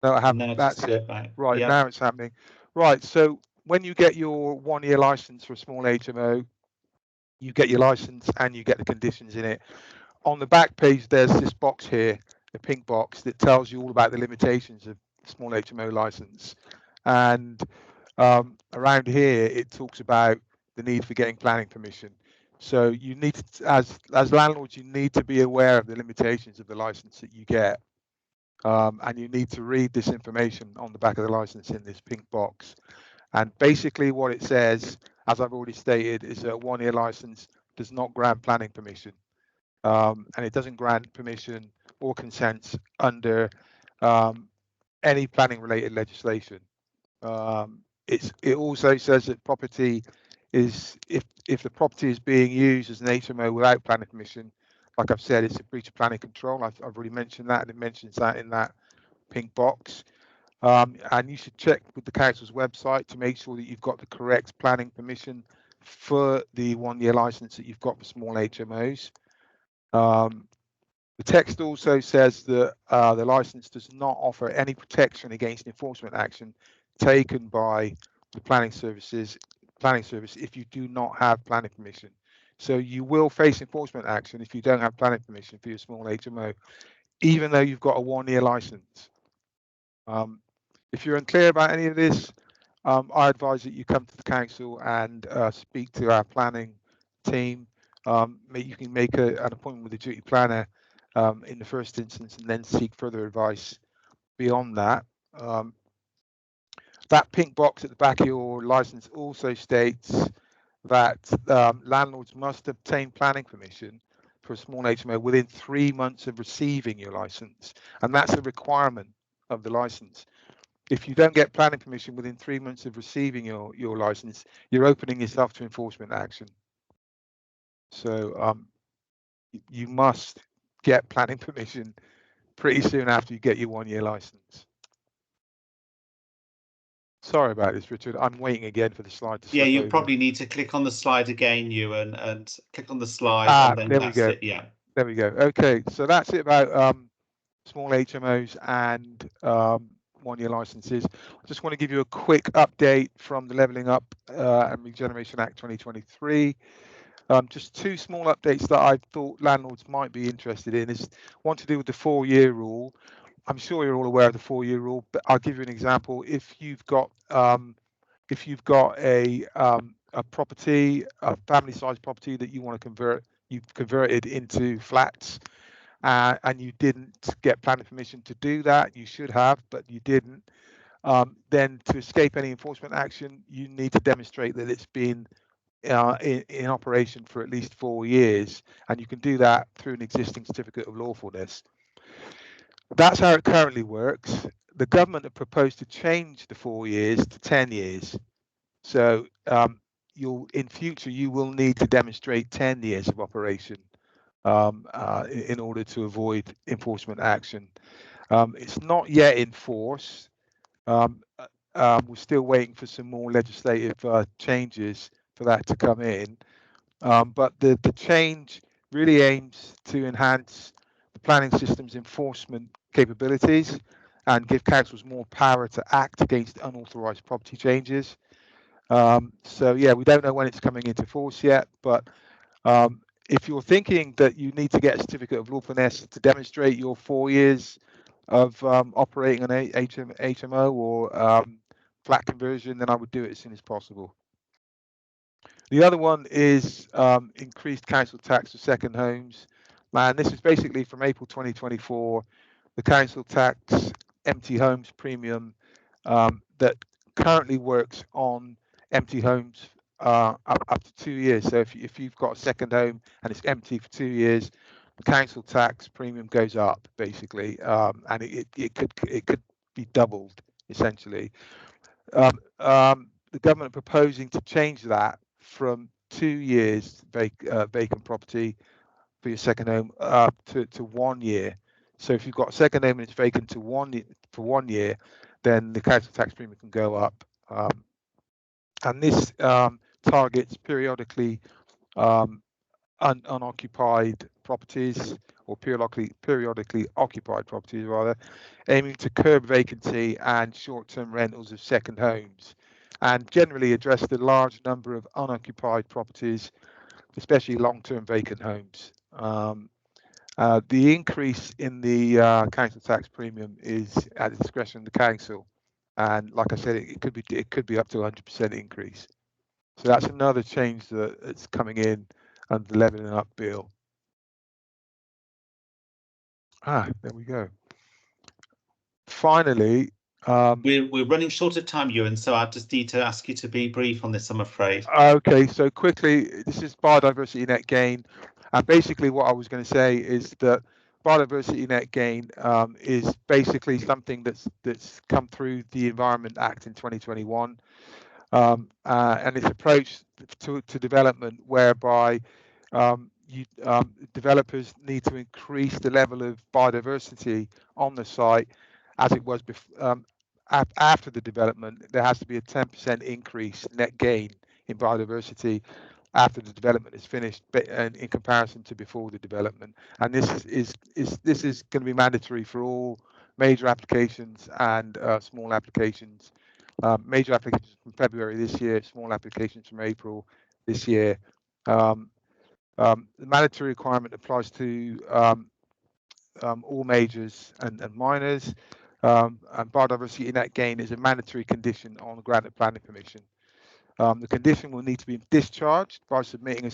No, I haven't. No, That's it. Right, now it's happening. Right, so when you get your 1-year license for a small HMO, you get your license and you get the conditions in it. On the back page, there's this box here, the pink box, that tells you all about the limitations of small HMO license. And around here, it talks about the need for getting planning permission. So you need to, as landlords, you need to be aware of the limitations of the license that you get. And you need to read this information on the back of the license in this pink box. And basically what it says, as I've already stated, is that a 1-year license does not grant planning permission. And it doesn't grant permission or consents under any planning related legislation. It also says that property is, if the property is being used as an HMO without planning permission, like I've said, it's a breach of planning control. I've already mentioned that, and it mentions that in that pink box. And you should check with the council's website to make sure that you've got the correct planning permission for the 1-year license that you've got for small HMOs. The text also says that the license does not offer any protection against enforcement action taken by the planning service if you do not have planning permission. So you will face enforcement action if you don't have planning permission for your small HMO, even though you've got a 1-year license. If you're unclear about any of this, I advise that you come to the council and speak to our planning team. You can make an appointment with the duty planner in the first instance, and then seek further advice beyond that. That pink box at the back of your license also states that landlords must obtain planning permission for a small HMO within 3 months of receiving your license, and that's a requirement of the license. If you don't get planning permission within 3 months of receiving your license, you're opening yourself to enforcement action. So you must get planning permission pretty soon after you get your 1-year license. Sorry about this, Richard. I'm waiting again for the slide to slip you over. probably need to click on the slide again, Ewan, and click on the slide, and then there we that's go. it. Yeah. There we go. Okay, so that's it about small HMOs and 1-year licenses. I just want to give you a quick update from the Levelling Up and Regeneration Act 2023. Just 2 small updates that I thought landlords might be interested in is one to do with the 4-year rule. I'm sure you're all aware of the 4-year rule, but I'll give you an example. If you've got a property, a family-sized property that you want to convert, you've converted into flats, and you didn't get planning permission to do that. You should have, but you didn't. Then to escape any enforcement action, you need to demonstrate that it's been in operation for at least 4 years, and you can do that through an existing certificate of lawfulness. That's how it currently works. The government have proposed to change the 4 years to 10 years. So in future, you will need to demonstrate 10 years of operation in order to avoid enforcement action. It's not yet in force. We're still waiting for some more legislative changes for that to come in. But the change really aims to enhance the planning system's enforcement capabilities and give councils more power to act against unauthorised property changes. So yeah, we don't know when it's coming into force yet, but if you're thinking that you need to get a certificate of lawfulness to demonstrate your 4 years of operating an HMO or flat conversion, then I would do it as soon as possible. The other one is increased council tax for second homes. And this is basically from April 2024, the council tax empty homes premium that currently works on empty homes up to 2 years. So if you've got a second home and it's empty for 2 years, the council tax premium goes up basically, and it could be doubled essentially. The government are proposing to change that from 2 years vacant property for your second home to 1 year. So if you've got a second home and it's vacant for 1 year, then the council tax premium can go up. And this targets periodically unoccupied properties, or periodically occupied properties rather, aiming to curb vacancy and short-term rentals of second homes, and generally address the large number of unoccupied properties, especially long-term vacant homes. The increase in the council tax premium is at the discretion of the council, and like I said, it could be up to 100% increase. So that's another change that's coming in under the Levelling Up bill. There we go. Finally, we're running short of time, Ewan, so I just need to ask you to be brief on this, I'm afraid. Okay, so quickly, this is biodiversity net gain, and basically what I was going to say is that biodiversity net gain is basically something that's come through the Environment Act in 2021, and it's approach to development whereby developers need to increase the level of biodiversity on the site as it was after the development. There has to be a 10% increase net gain in biodiversity after the development is finished, in comparison to before the development. And this is going to be mandatory for all major applications and small applications. Major applications from February this year, small applications from April this year. The mandatory requirement applies to all majors and minors, and biodiversity net gain is a mandatory condition on the grant of planning permission. The condition will need to be discharged by submitting a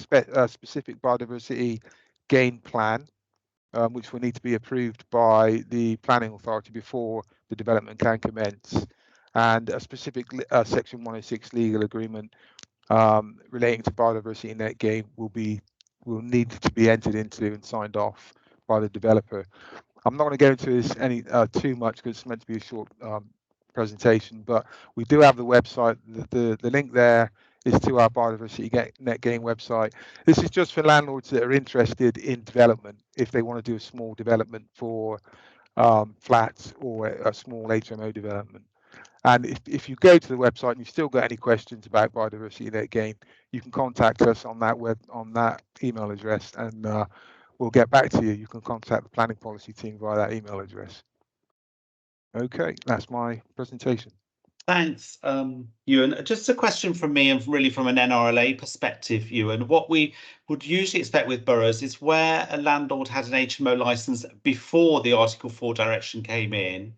specific biodiversity gain plan, which will need to be approved by the planning authority before the development can commence, and a specific Section 106 legal agreement relating to biodiversity net gain will need to be entered into and signed off by the developer. I'm not going to go into this too much because it's meant to be a short presentation, but we do have the website. The link there is to our biodiversity net gain website. This is just for landlords that are interested in development, if they want to do a small development for flats or a small HMO development. And if you go to the website and you've still got any questions about biodiversity net gain, you can contact us on that email address, and we'll get back to you. You can contact the planning policy team via that email address. Okay, that's my presentation. Thanks, Ewan. Just a question from me, and really from an NRLA perspective, Ewan. What we would usually expect with boroughs is where a landlord had an HMO licence before the Article 4 direction came in.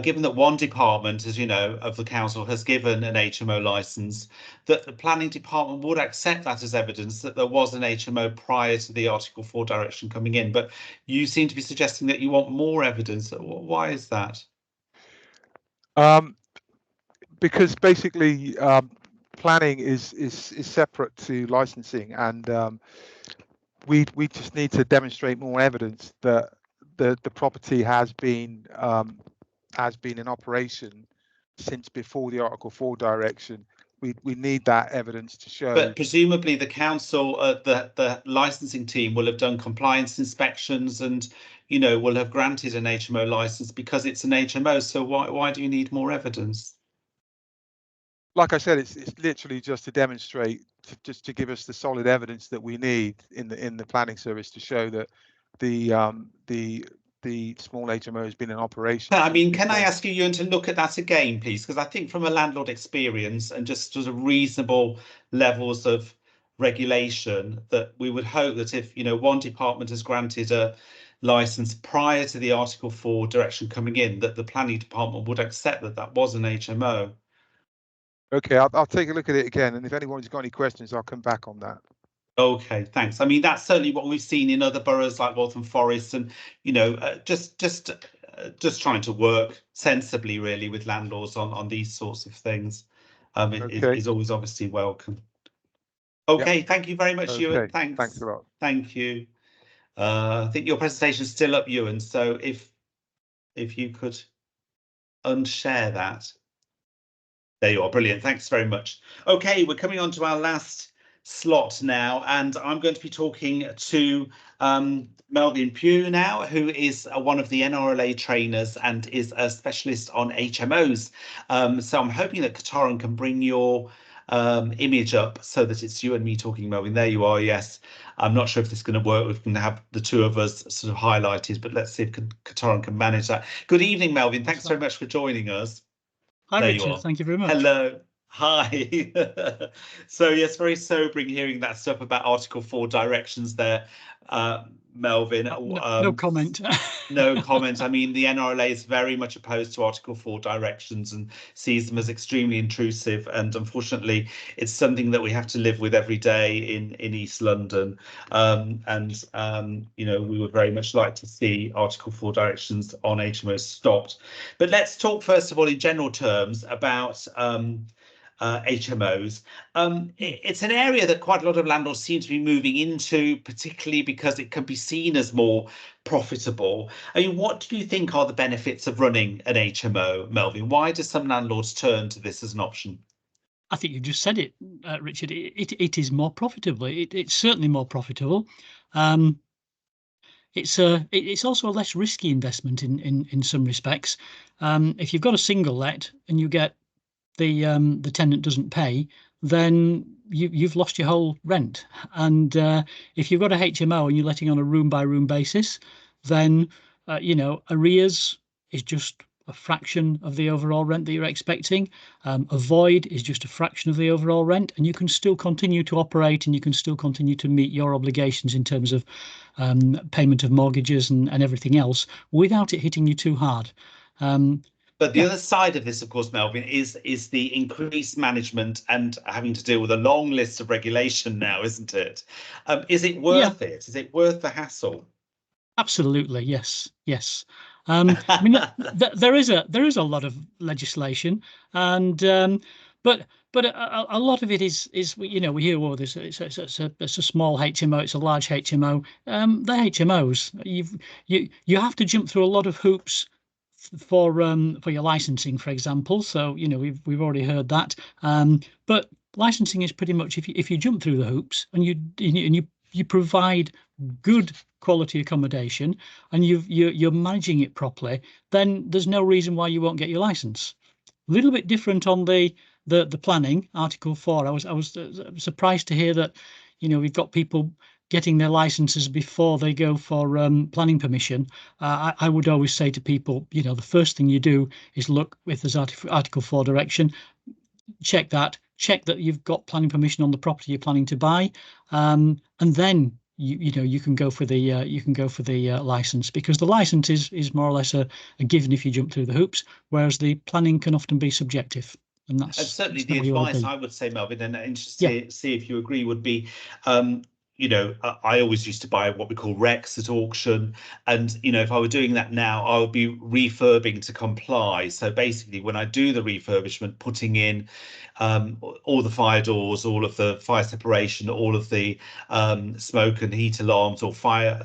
Given that one department, as you know, of the council has given an HMO licence, that the planning department would accept that as evidence that there was an HMO prior to the Article 4 direction coming in. But you seem to be suggesting that you want more evidence. Why is that? Because basically planning is separate to licensing, and we just need to demonstrate more evidence that the property has been in operation since before the Article 4 direction. We need that evidence to show. But presumably the council, the licensing team will have done compliance inspections and, you know, will have granted an HMO license because it's an HMO. So why do you need more evidence? Like I said, it's literally just to demonstrate, just to give us the solid evidence that we need in the planning service to show that the small HMO has been in operation. I mean, can I ask you, Ewan, to look at that again, please? Because I think from a landlord experience and just sort of reasonable levels of regulation, that we would hope that if, you know, one department has granted a license prior to the Article 4 direction coming in, that the planning department would accept that that was an HMO. Okay, I'll take a look at it again, and if anyone's got any questions, I'll come back on that. Okay, thanks. I mean, that's certainly what we've seen in other boroughs like Waltham Forest, and, you know, just trying to work sensibly, really, with landlords on these sorts of things. Okay. Is always obviously welcome. Okay, Yep. Thank you very much, Okay. Ewan. Thanks. Thanks a lot. Thank you. I think your presentation is still up, Ewan. So if you could unshare that. There you are. Brilliant. Thanks very much. Okay, we're coming on to our last slot now, and I'm going to be talking to Melvin Pugh now, who is one of the NRLA trainers and is a specialist on HMOs. So I'm hoping that Kataran can bring your image up so that it's you and me talking, Melvin. There you are. Yes. I'm not sure if this is going to work. We're going to have the two of us sort of highlighted, but let's see if Kataran can manage that. Good evening, Melvin. Thanks very much for joining us. Hi, There Richard. Thank you very much. Hello. Hi. So yes, very sobering hearing that stuff about Article 4 directions there, Melvin. No comment. No comment. I mean, the NRLA is very much opposed to Article 4 directions and sees them as extremely intrusive. And unfortunately, it's something that we have to live with every day in East London. You know, we would very much like to see Article 4 directions on HMOs stopped. But let's talk first of all in general terms about HMOs. It's an area that quite a lot of landlords seem to be moving into, particularly because it can be seen as more profitable. I mean, what do you think are the benefits of running an HMO, Melvin? Why do some landlords turn to this as an option? I think you just said it, Richard. It is more profitable. It's certainly more profitable. It's also a less risky investment in some respects. If you've got a single let and you get the tenant doesn't pay, then you've lost your whole rent. And if you've got a HMO and you're letting on a room by room basis, then you know, arrears is just a fraction of the overall rent that you're expecting. A void is just a fraction of the overall rent, and you can still continue to operate and you can still continue to meet your obligations in terms of payment of mortgages and everything else without it hitting you too hard. But the other side of this, of course, Melvin, is the increased management and having to deal with a long list of regulation now, isn't it? Is it worth it? Is it worth the hassle? Absolutely, yes, yes. I mean, there is a lot of legislation, and but a lot of it is we hear, oh, this it's a small HMO, it's a large HMO. They're HMOs. You have to jump through a lot of hoops for your licensing, for example. So we've already heard that. But licensing is pretty much if you jump through the hoops and you provide good quality accommodation and you're managing it properly, then there's no reason why you won't get your license. A little bit different on the planning Article 4. I was surprised to hear that we've got people getting their licenses before they go for planning permission. I would always say to people, the first thing you do is look if there's Article 4 direction, check that you've got planning permission on the property you're planning to buy, and then you can go for the license, because the license is more or less a given if you jump through the hoops, whereas the planning can often be subjective, and And certainly the how you want to advice be. I would say, Melvin, and interested to see if you agree, would be, I always used to buy what we call Rex at auction. And, if I were doing that now, I would be refurbing to comply. So basically, when I do the refurbishment, putting in all the fire doors, all of the fire separation, all of the smoke and heat alarms or fire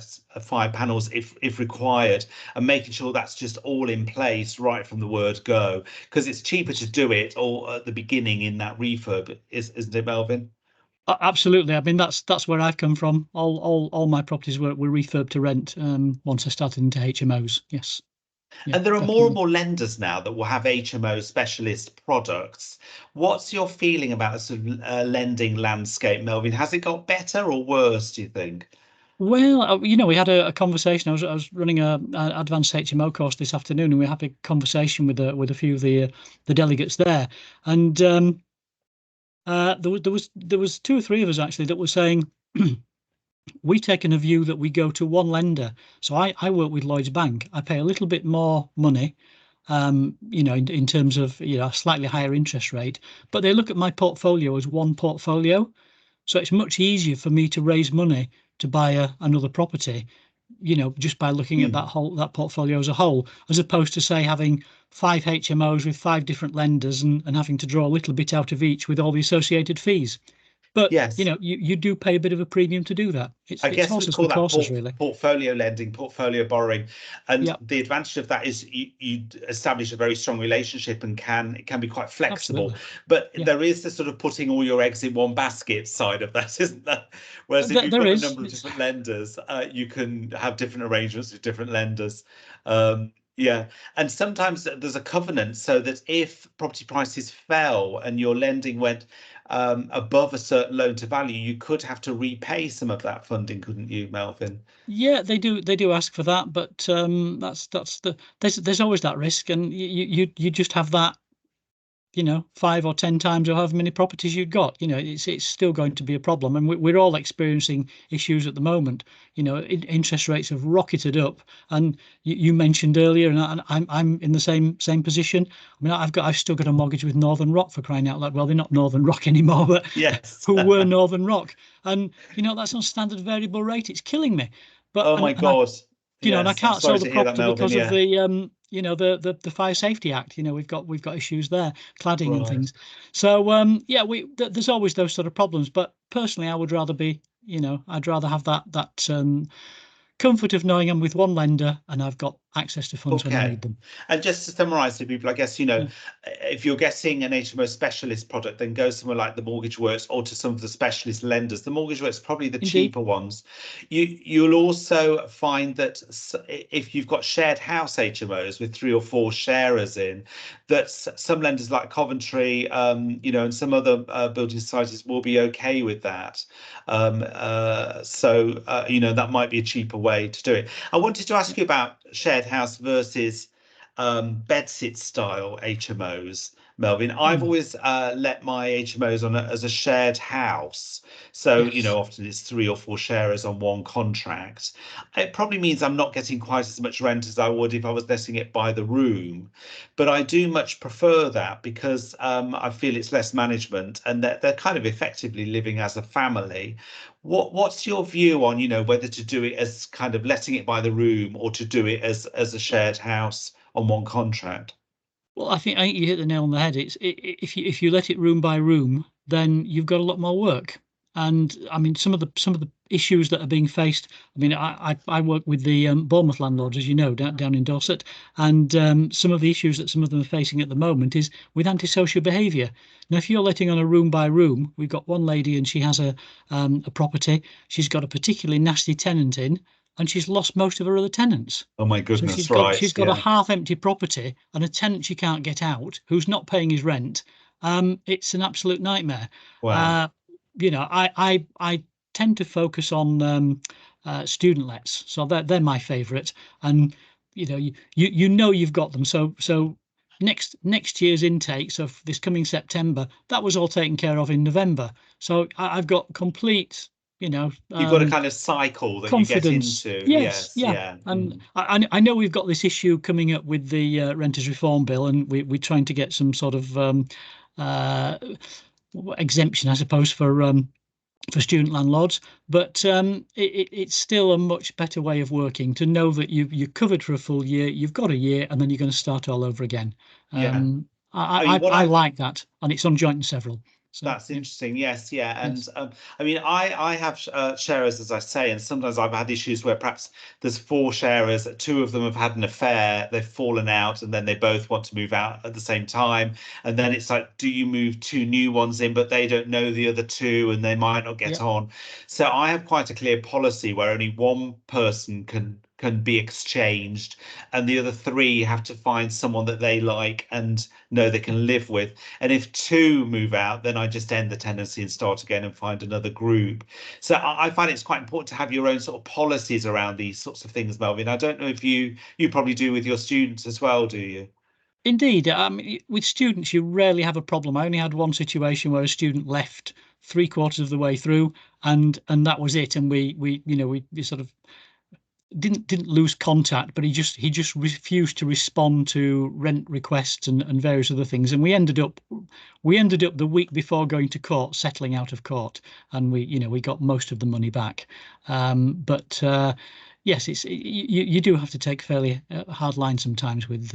panels if required, and making sure that's just all in place right from the word go, because it's cheaper to do it all at the beginning in that refurb, isn't it, Melvin? Absolutely. I mean, that's where I've come from. All my properties were refurb to rent once I started into HMOs. Yes. Yeah, and there are more definitely. and more lenders now that will have HMO specialist products. What's your feeling about the sort of lending landscape, Melvin? Has it got better or worse, do you think? Well, we had a conversation. I was running an advanced HMO course this afternoon, and we had a conversation with a few of the delegates there, and there was two or three of us actually that were saying we've taken a view that we go to one lender. So I work with Lloyds Bank. I pay a little bit more money, in terms of a slightly higher interest rate, but they look at my portfolio as one portfolio. So it's much easier for me to raise money to buy another property, just by looking at that portfolio as a whole, as opposed to say having 5 HMOs with 5 different lenders and having to draw a little bit out of each with all the associated fees. But yes, you do pay a bit of a premium to do that. It's horses for courses, really. Portfolio lending, portfolio borrowing, and Yep. the advantage of that is you establish a very strong relationship and it can be quite flexible. Absolutely. But Yeah. there is the sort of putting all your eggs in one basket side of that, isn't there? Whereas if you've There got is. a number of different lenders, you can have different arrangements with different lenders. Yeah, and sometimes there's a covenant so that if property prices fell and your lending went above a certain loan to value, you could have to repay some of that funding, couldn't you, Melvin? Yeah, they do ask for that, but there's always that risk, and you just have that 5 or 10 times or however many properties you've got. It's still going to be a problem, and we're all experiencing issues at the moment. Interest rates have rocketed up, and you mentioned earlier, and I'm in the same position. I mean, I've still got a mortgage with Northern Rock, for crying out loud. Well, they're not Northern Rock anymore, but yes, who were Northern Rock, and that's on standard variable rate. It's killing me. But oh my God. And I Yes, I'm can't sorry sell the to hear that, property Melvin. because of the the Fire Safety Act. We've got issues there, cladding and Right. things. So there's always those sort of problems. But personally, I would rather be, I'd rather have that comfort of knowing I'm with one lender and I've got access to funds when I need them. And just to summarize to people, I guess, if you're getting an HMO specialist product, then go somewhere like the Mortgage Works or to some of the specialist lenders. The Mortgage Works probably the Indeed. cheaper ones. You'll also find that if you've got shared house HMOs with 3 or 4 sharers in, that some lenders like Coventry, and some other building societies will be okay with that. So that might be a cheaper way to do it. I wanted to ask you about shared house versus bedsit style HMOs, Melvin. I've always let my HMOs on as a shared house. So, you know, often it's 3 or 4 sharers on one contract. It probably means I'm not getting quite as much rent as I would if I was letting it by the room. But I do much prefer that because I feel it's less management and that they're kind of effectively living as a family. What's your view on, you know, whether to do it as kind of letting it by the room or to do it as a shared house on one contract? Well, I think you hit the nail on the head. If you let it room by room, then you've got a lot more work. And I mean, some of the issues that are being faced. I mean, I work with the Bournemouth landlords, as you know, down in Dorset, and some of the issues that some of them are facing at the moment is with antisocial behaviour. Now, if you're letting on a room by room, we've got one lady and she has a property. She's got a particularly nasty tenant in, and she's lost most of her other tenants. Oh my So goodness, she's got a half-empty property and a tenant she can't get out who's not paying his rent. It's an absolute nightmare. Wow. You know, I tend to focus on student lets, so they're my favourite. And you know, you know you've got them. So next year's intake, so this coming September, that was all taken care of in November. So I've got complete, you know, You've got a kind of cycle that confidence. you get into. Yes, yeah. Yeah. And I know we've got this issue coming up with the Renters Reform Bill, and we're trying to get some sort of exemption, I suppose, for student landlords. But it's still a much better way of working to know that you're covered for a full year, you've got a year, and then you're going to start all over again. Yeah. I like that, and it's on joint and several. So, that's interesting. Yes, yeah. And Yes. I mean, I have sharers, as I say, and sometimes I've had issues where perhaps there's 4 sharers, 2 of them have had an affair, they've fallen out, and then they both want to move out at the same time. And then it's like, do you move 2 new ones in, but they don't know the other 2 and they might not get on. So I have quite a clear policy where only one person can be exchanged and the other 3 have to find someone that they like and know they can live with. And if 2 move out, then I just end the tenancy and start again and find another group. So I find it's quite important to have your own sort of policies around these sorts of things, Melvin. I don't know if you probably do with your students as well, do you? Indeed, with students, you rarely have a problem. I only had one situation where a student left 3/4 of the way through, and that was it. And we sort of didn't lose contact, but he just refused to respond to rent requests and various other things. And we ended up the week before going to court, settling out of court, and we got most of the money back. But yes, you do have to take fairly hard line sometimes with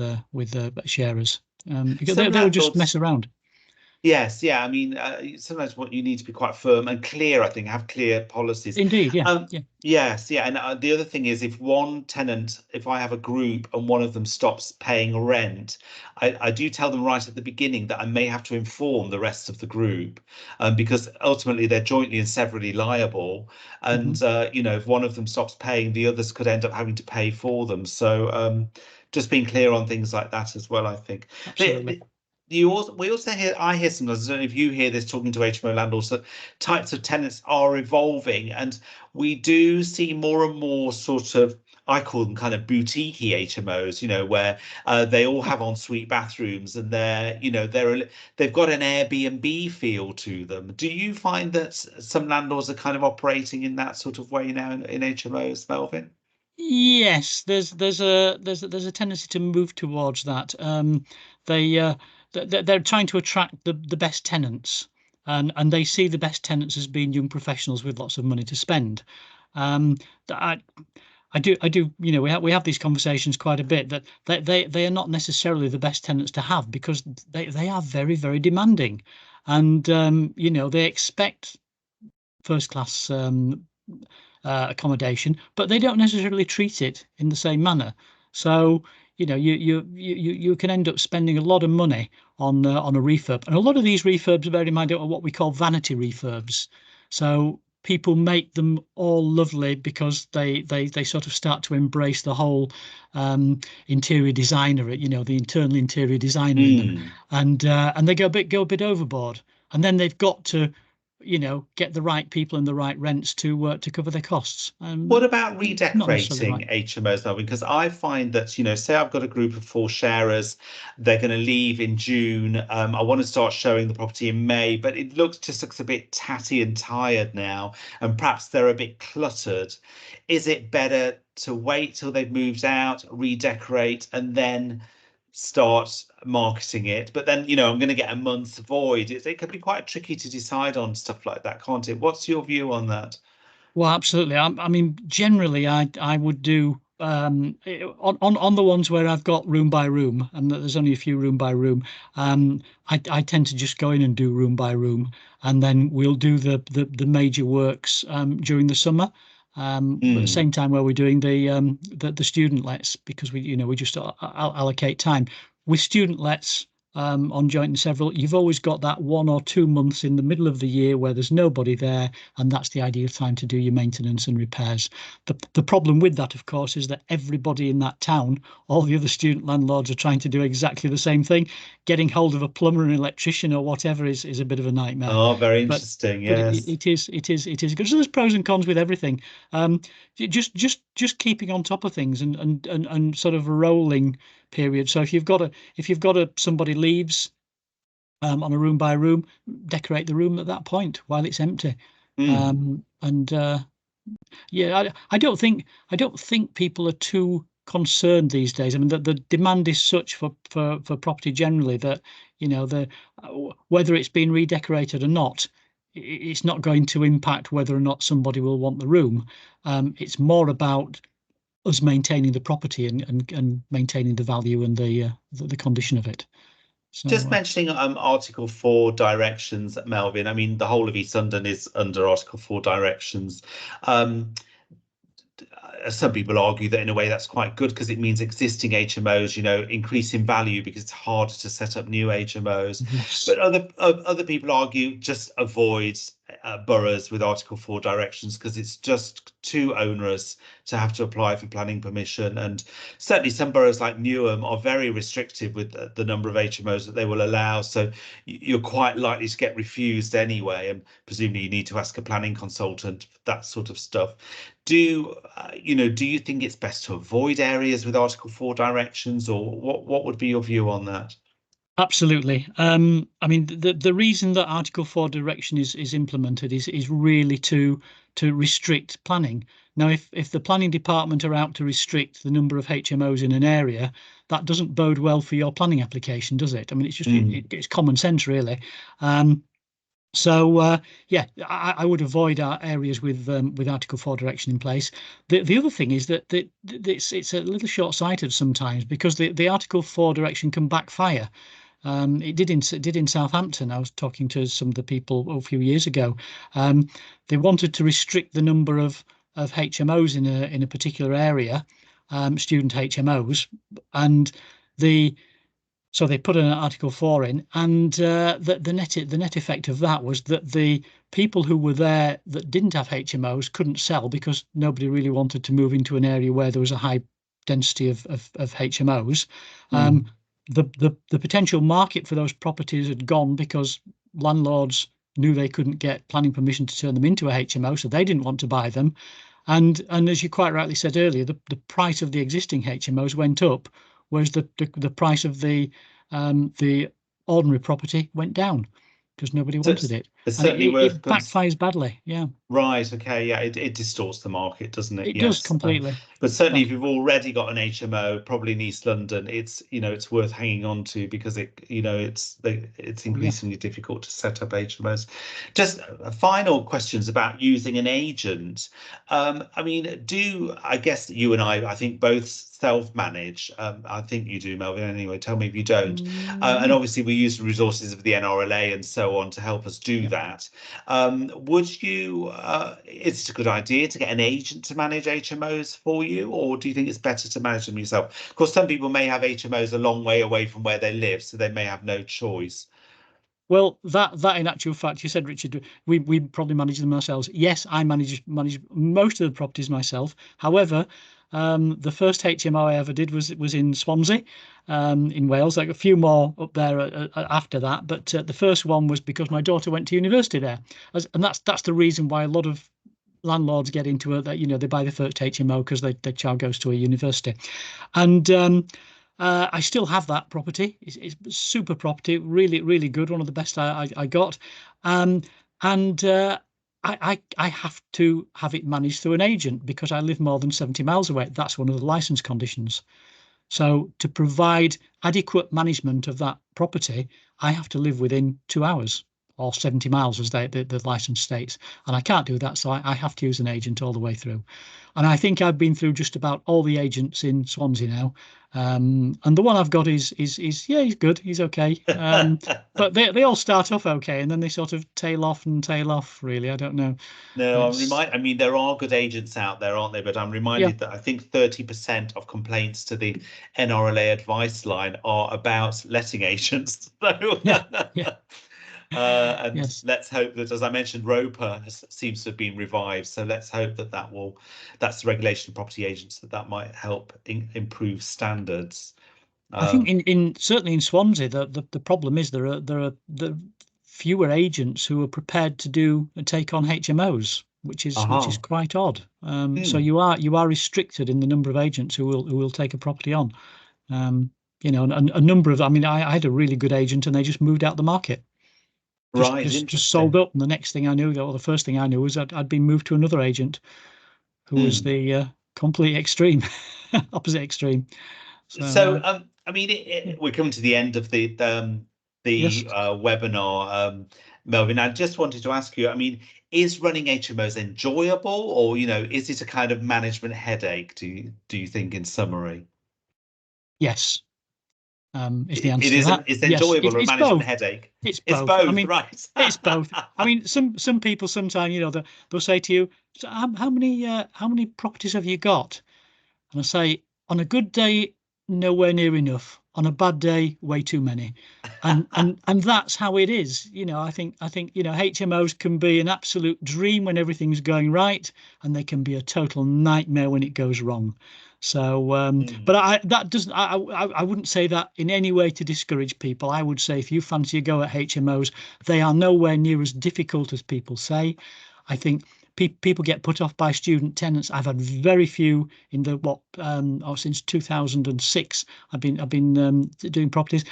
sharers because they'll just mess around. Yes, yeah. I mean, sometimes what you need to be quite firm and clear, I think, have clear policies. Indeed, yeah. Yes, yeah. And the other thing is, if I have a group and one of them stops paying rent, I do tell them right at the beginning that I may have to inform the rest of the group, because ultimately they're jointly and severally liable. And if one of them stops paying, the others could end up having to pay for them. So just being clear on things like that as well, I think. Absolutely. I hear sometimes, I don't know if you hear this talking to HMO landlords, that types of tenants are evolving, and we do see more and more sort of, I call them kind of boutique HMOs, where they all have ensuite bathrooms and they've got an Airbnb feel to them. Do you find that some landlords are kind of operating in that sort of way now in HMOs, Melvin? Yes, there's a tendency to move towards that. They're trying to attract the best tenants, and they see the best tenants as being young professionals with lots of money to spend. I do. We have these conversations quite a bit, that they are not necessarily the best tenants to have because they are very, very demanding, and they expect first class accommodation, but they don't necessarily treat it in the same manner. So you can end up spending a lot of money on a refurb, and a lot of these refurbs, bear in mind, are what we call vanity refurbs. So people make them all lovely because they sort of start to embrace the whole interior designer, the internal interior designer in them, and they go a bit overboard, and then they've got to you know, get the right people and the right rents to cover their costs. What about Not necessarily redecorating right. HMOs, Melvin? Because I find that, you know, say I've got a group of 4 sharers, they're going to leave in June. I want to start showing the property in May, but it just looks a bit tatty and tired now, and perhaps they're a bit cluttered. Is it better to wait till they've moved out, redecorate, and then start marketing it? But then, you know, I'm going to get a month's void. It can be quite tricky to decide on stuff like that, can't it? What's your view on that? Well, absolutely. I mean, generally, I would do on the ones where I've got room by room, and that there's only a few room by room. I tend to just go in and do room by room, and then we'll do the major works during the summer. At the same time where we're doing the student lets, because we just allocate time with student lets. On joint and several, you've always got that 1 or 2 months in the middle of the year where there's nobody there, and that's the ideal time to do your maintenance and repairs. The problem with that, of course, is that everybody in that town, all the other student landlords, are trying to do exactly the same thing. Getting hold of a plumber and electrician or whatever is a bit of a nightmare. Oh, very interesting. Yes, it is good. So there's pros and cons with everything. Just keeping on top of things and sort of a rolling period. So if you've got somebody leaves on a room by room, decorate the room at that point while it's empty. Yeah, I don't think people are too concerned these days. I mean, the demand is such for property generally that, you know, whether it's been redecorated or not, it's not going to impact whether or not somebody will want the room. It's more about us maintaining the property and maintaining the value and the condition of it. So, just mentioning Article 4 directions, Melvin. I mean, the whole of East London is under Article 4 directions. Some people argue that in a way that's quite good because it means existing HMOs, you know, increase in value because it's harder to set up new HMOs. yes. But other people argue just avoid boroughs with Article 4 directions because it's just too onerous to have to apply for planning permission. And certainly some boroughs like Newham are very restrictive with the number of HMOs that they will allow. So you're quite likely to get refused anyway. And presumably you need to ask a planning consultant, that sort of stuff. Do you think it's best to avoid areas with Article 4 directions, or what would be your view on that? Absolutely. I mean, the reason that Article 4 direction is implemented is really to restrict planning. Now, if the planning department are out to restrict the number of HMOs in an area, that doesn't bode well for your planning application, does it? I mean, it's just it's common sense, really. So yeah, I would avoid our areas with Article 4 direction in place. The other thing is that it's a little short-sighted sometimes because the Article 4 direction can backfire. It did in Southampton. I was talking to some of the people a few years ago. They wanted to restrict the number of HMOs in a particular area, student HMOs, and so they put an Article 4 in, and the net effect of that was that the people who were there that didn't have HMOs couldn't sell because nobody really wanted to move into an area where there was a high density of HMOs. The potential market for those properties had gone because landlords knew they couldn't get planning permission to turn them into a HMO, so they didn't want to buy them. And as you quite rightly said earlier, the price of the existing HMOs went up, whereas the price of the ordinary property went down because nobody wanted it. It's certainly worth it backfires badly. Yeah. Right. Okay. Yeah. It distorts the market, doesn't it? It does completely. But certainly, if you've already got an HMO, probably in East London, it's worth hanging on to because it's increasingly difficult to set up HMOs. Just final questions about using an agent. I mean, I guess you and I think both self-manage. I think you do, Melvin. Anyway, tell me if you don't. And obviously, we use the resources of the NRLA and so on to help us do that. Would you? Is it a good idea to get an agent to manage HMOs for you, or do you think it's better to manage them yourself? Of course, some people may have HMOs a long way away from where they live, so they may have no choice. Well, that in actual fact, you said, Richard, we probably manage them ourselves. Yes, I manage most of the properties myself. However, The first HMO I ever did was in Swansea, in Wales. Like a few more up there after that, but the first one was because my daughter went to university there, and that's the reason why a lot of landlords get into it. That they buy the first HMO because their child goes to a university, and I still have that property. It's super property, really good, one of the best I got, and I have to have it managed through an agent because I live more than 70 miles away. That's one of the license conditions. So to provide adequate management of that property, I have to live within 2 hours or 70 miles, as the license states. And I can't do that, so I have to use an agent all the way through. And I think I've been through just about all the agents in Swansea now. And the one I've got is yeah, he's good, he's okay. But they all start off okay, and then they sort of tail off, really. I don't know. No, I mean, there are good agents out there, aren't there? But I'm reminded that I think 30% of complaints to the NRLA advice line are about letting agents. So, and Yes. let's hope that, as I mentioned, ROPA seems to have been revived. So let's hope that that's the regulation of property agents, that might help improve standards. I think certainly in Swansea, the problem is there are fewer agents who are prepared to take on HMOs, which is quite odd. So you are restricted in the number of agents who will take a property on. And a number of, I mean, I had a really good agent and they just moved out the market. Just sold up, and the next thing I knew, or the first thing I knew, was I'd been moved to another agent who was the complete extreme, opposite extreme. So I mean, we're coming to the end of the Yes. webinar, Melvin. I just wanted to ask you, I mean, is running HMOs enjoyable, or is it a kind of management headache? Do you think, in summary? Yes. Is the answer to that? It's enjoyable, or a management both. Headache? It's both. I mean, right? It's both. I mean, some people sometimes, they'll say to you, so how many properties have you got? And I say, on a good day, nowhere near enough. On a bad day, way too many. And that's how it is. I think HMOs can be an absolute dream when everything's going right, and they can be a total nightmare when it goes wrong. So, but I wouldn't say that in any way to discourage people. I would say if you fancy a go at HMOs, they are nowhere near as difficult as people say. I think people get put off by student tenants. I've had very few in since 2006. I've been doing properties.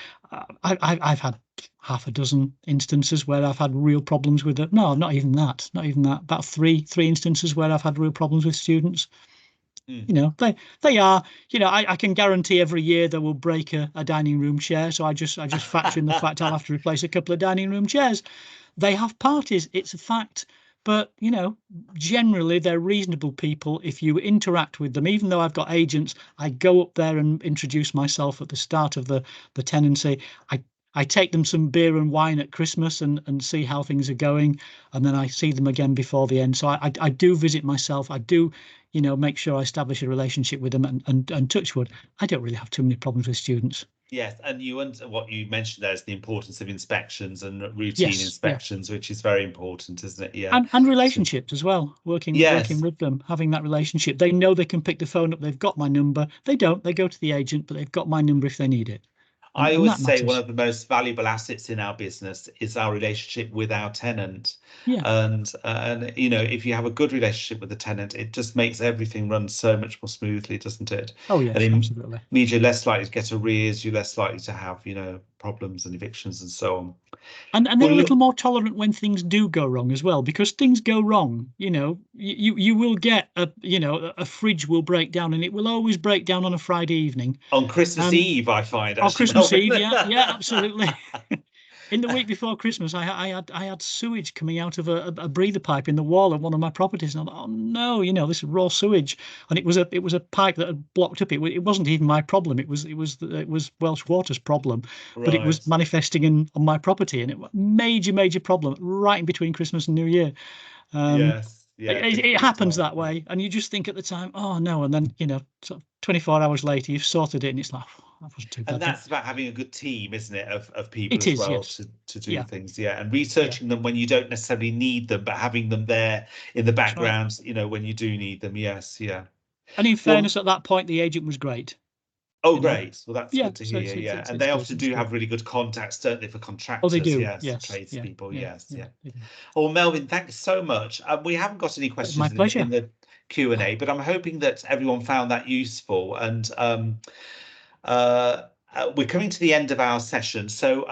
I've had half a dozen instances where I've had real problems with it. No, not even that. About three instances where I've had real problems with students. They are, I can guarantee every year they will break a dining room chair. So I just factor in the fact I'll have to replace a couple of dining room chairs. They have parties, it's a fact. But, generally they're reasonable people. If you interact with them, even though I've got agents, I go up there and introduce myself at the start of the tenancy. I take them some beer and wine at Christmas and see how things are going. And then I see them again before the end. So I do visit myself. I do, make sure I establish a relationship with them, and touch wood, I don't really have too many problems with students. Yes, and what you mentioned there is the importance of inspections and routine inspections, which is very important, isn't it? Yeah, and relationships as well. Working with them, having that relationship. They know they can pick the phone up. They've got my number. They don't. They go to the agent, but they've got my number if they need it. I always say one of the most valuable assets in our business is our relationship with our tenant. Yeah. And if you have a good relationship with the tenant, it just makes everything run so much more smoothly, doesn't it? Oh yes, and absolutely. It means you're less likely to get arrears, you're less likely to have problems and evictions and so on. And they're a little more tolerant when things do go wrong as well, because things go wrong. You will get a fridge will break down, and it will always break down on a Friday evening. On Christmas Eve, I find. On Christmas Eve, yeah, absolutely. In the week before Christmas, I had sewage coming out of a breather pipe in the wall of one of my properties, and I thought, oh no, this is raw sewage, and it was a pipe that had blocked up. It wasn't even my problem. It was Welsh Water's problem, but it was manifesting on my property, and it was major problem right in between Christmas and New Year. Yes. Yeah, it happens that way, and you just think at the time, oh no, and then sort of 24 hours later you've sorted it, and it's like, that wasn't too bad. And that's about having a good team, isn't it, of people as well, yes, to do things, and researching them when you don't necessarily need them, but having them there in the background, when you do need them. Yes, yeah. And in Well, fairness, at that point, the agent was great. oh, you know. great. Well, that's Yeah, good to so hear. Yeah, and it's they good, often it's do good. have really good contacts, don't they, for Oh, contractors? they do. Yes, Yes. tradespeople. Yeah, Yes, yeah. they do. Well, Melvin, thanks so much. We haven't got any questions My pleasure. in the Q&A, but I'm hoping that everyone found that useful. And we're coming to the end of our session. So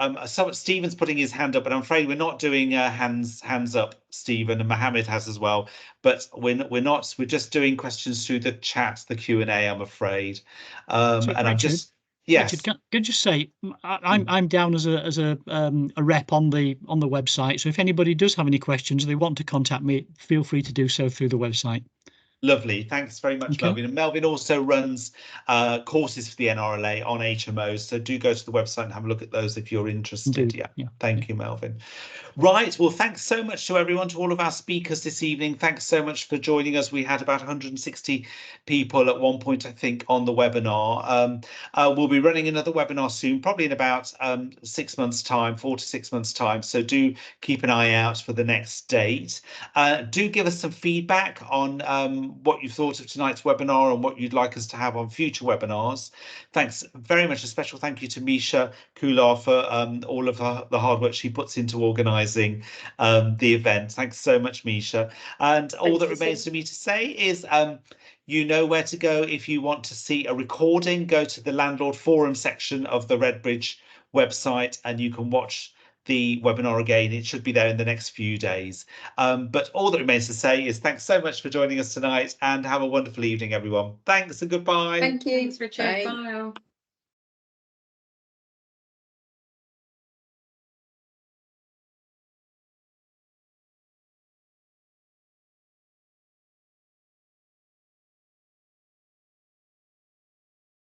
Stephen's putting his hand up, but I'm afraid we're not doing hands up, Stephen, and Mohammed has as well. But we're not. We're just doing questions through the chat, the Q&A. I'm afraid. So, and Richard, I'm just yes. Richard, can I just say I'm down as a rep on the website. So if anybody does have any questions, they want to contact me, feel free to do so through the website. Lovely, thanks very much, Okay. Melvin. And Melvin also runs courses for the NRLA on HMOs, so do go to the website and have a look at those if you're interested. Indeed. Yeah, thank you, Melvin. Right, well, thanks so much to everyone, to all of our speakers this evening. Thanks so much for joining us. We had about 160 people at one point, I think, on the webinar. We'll be running another webinar soon, probably in about 6 months' time, 4 to 6 months' time. So do keep an eye out for the next date. Do give us some feedback on what you thought of tonight's webinar and what you'd like us to have on future webinars. Thanks very much. A special thank you to Misha Kular for all of the hard work she puts into organising the event. Thanks so much, Misha. And all that remains for me to say is you know where to go if you want to see a recording. Go to the Landlord Forum section of the Redbridge website and you can watch the webinar again. It should be there in the next few days. But all that remains to say is thanks so much for joining us tonight and have a wonderful evening, everyone. Thanks and goodbye. Thank you, Richard. Bye.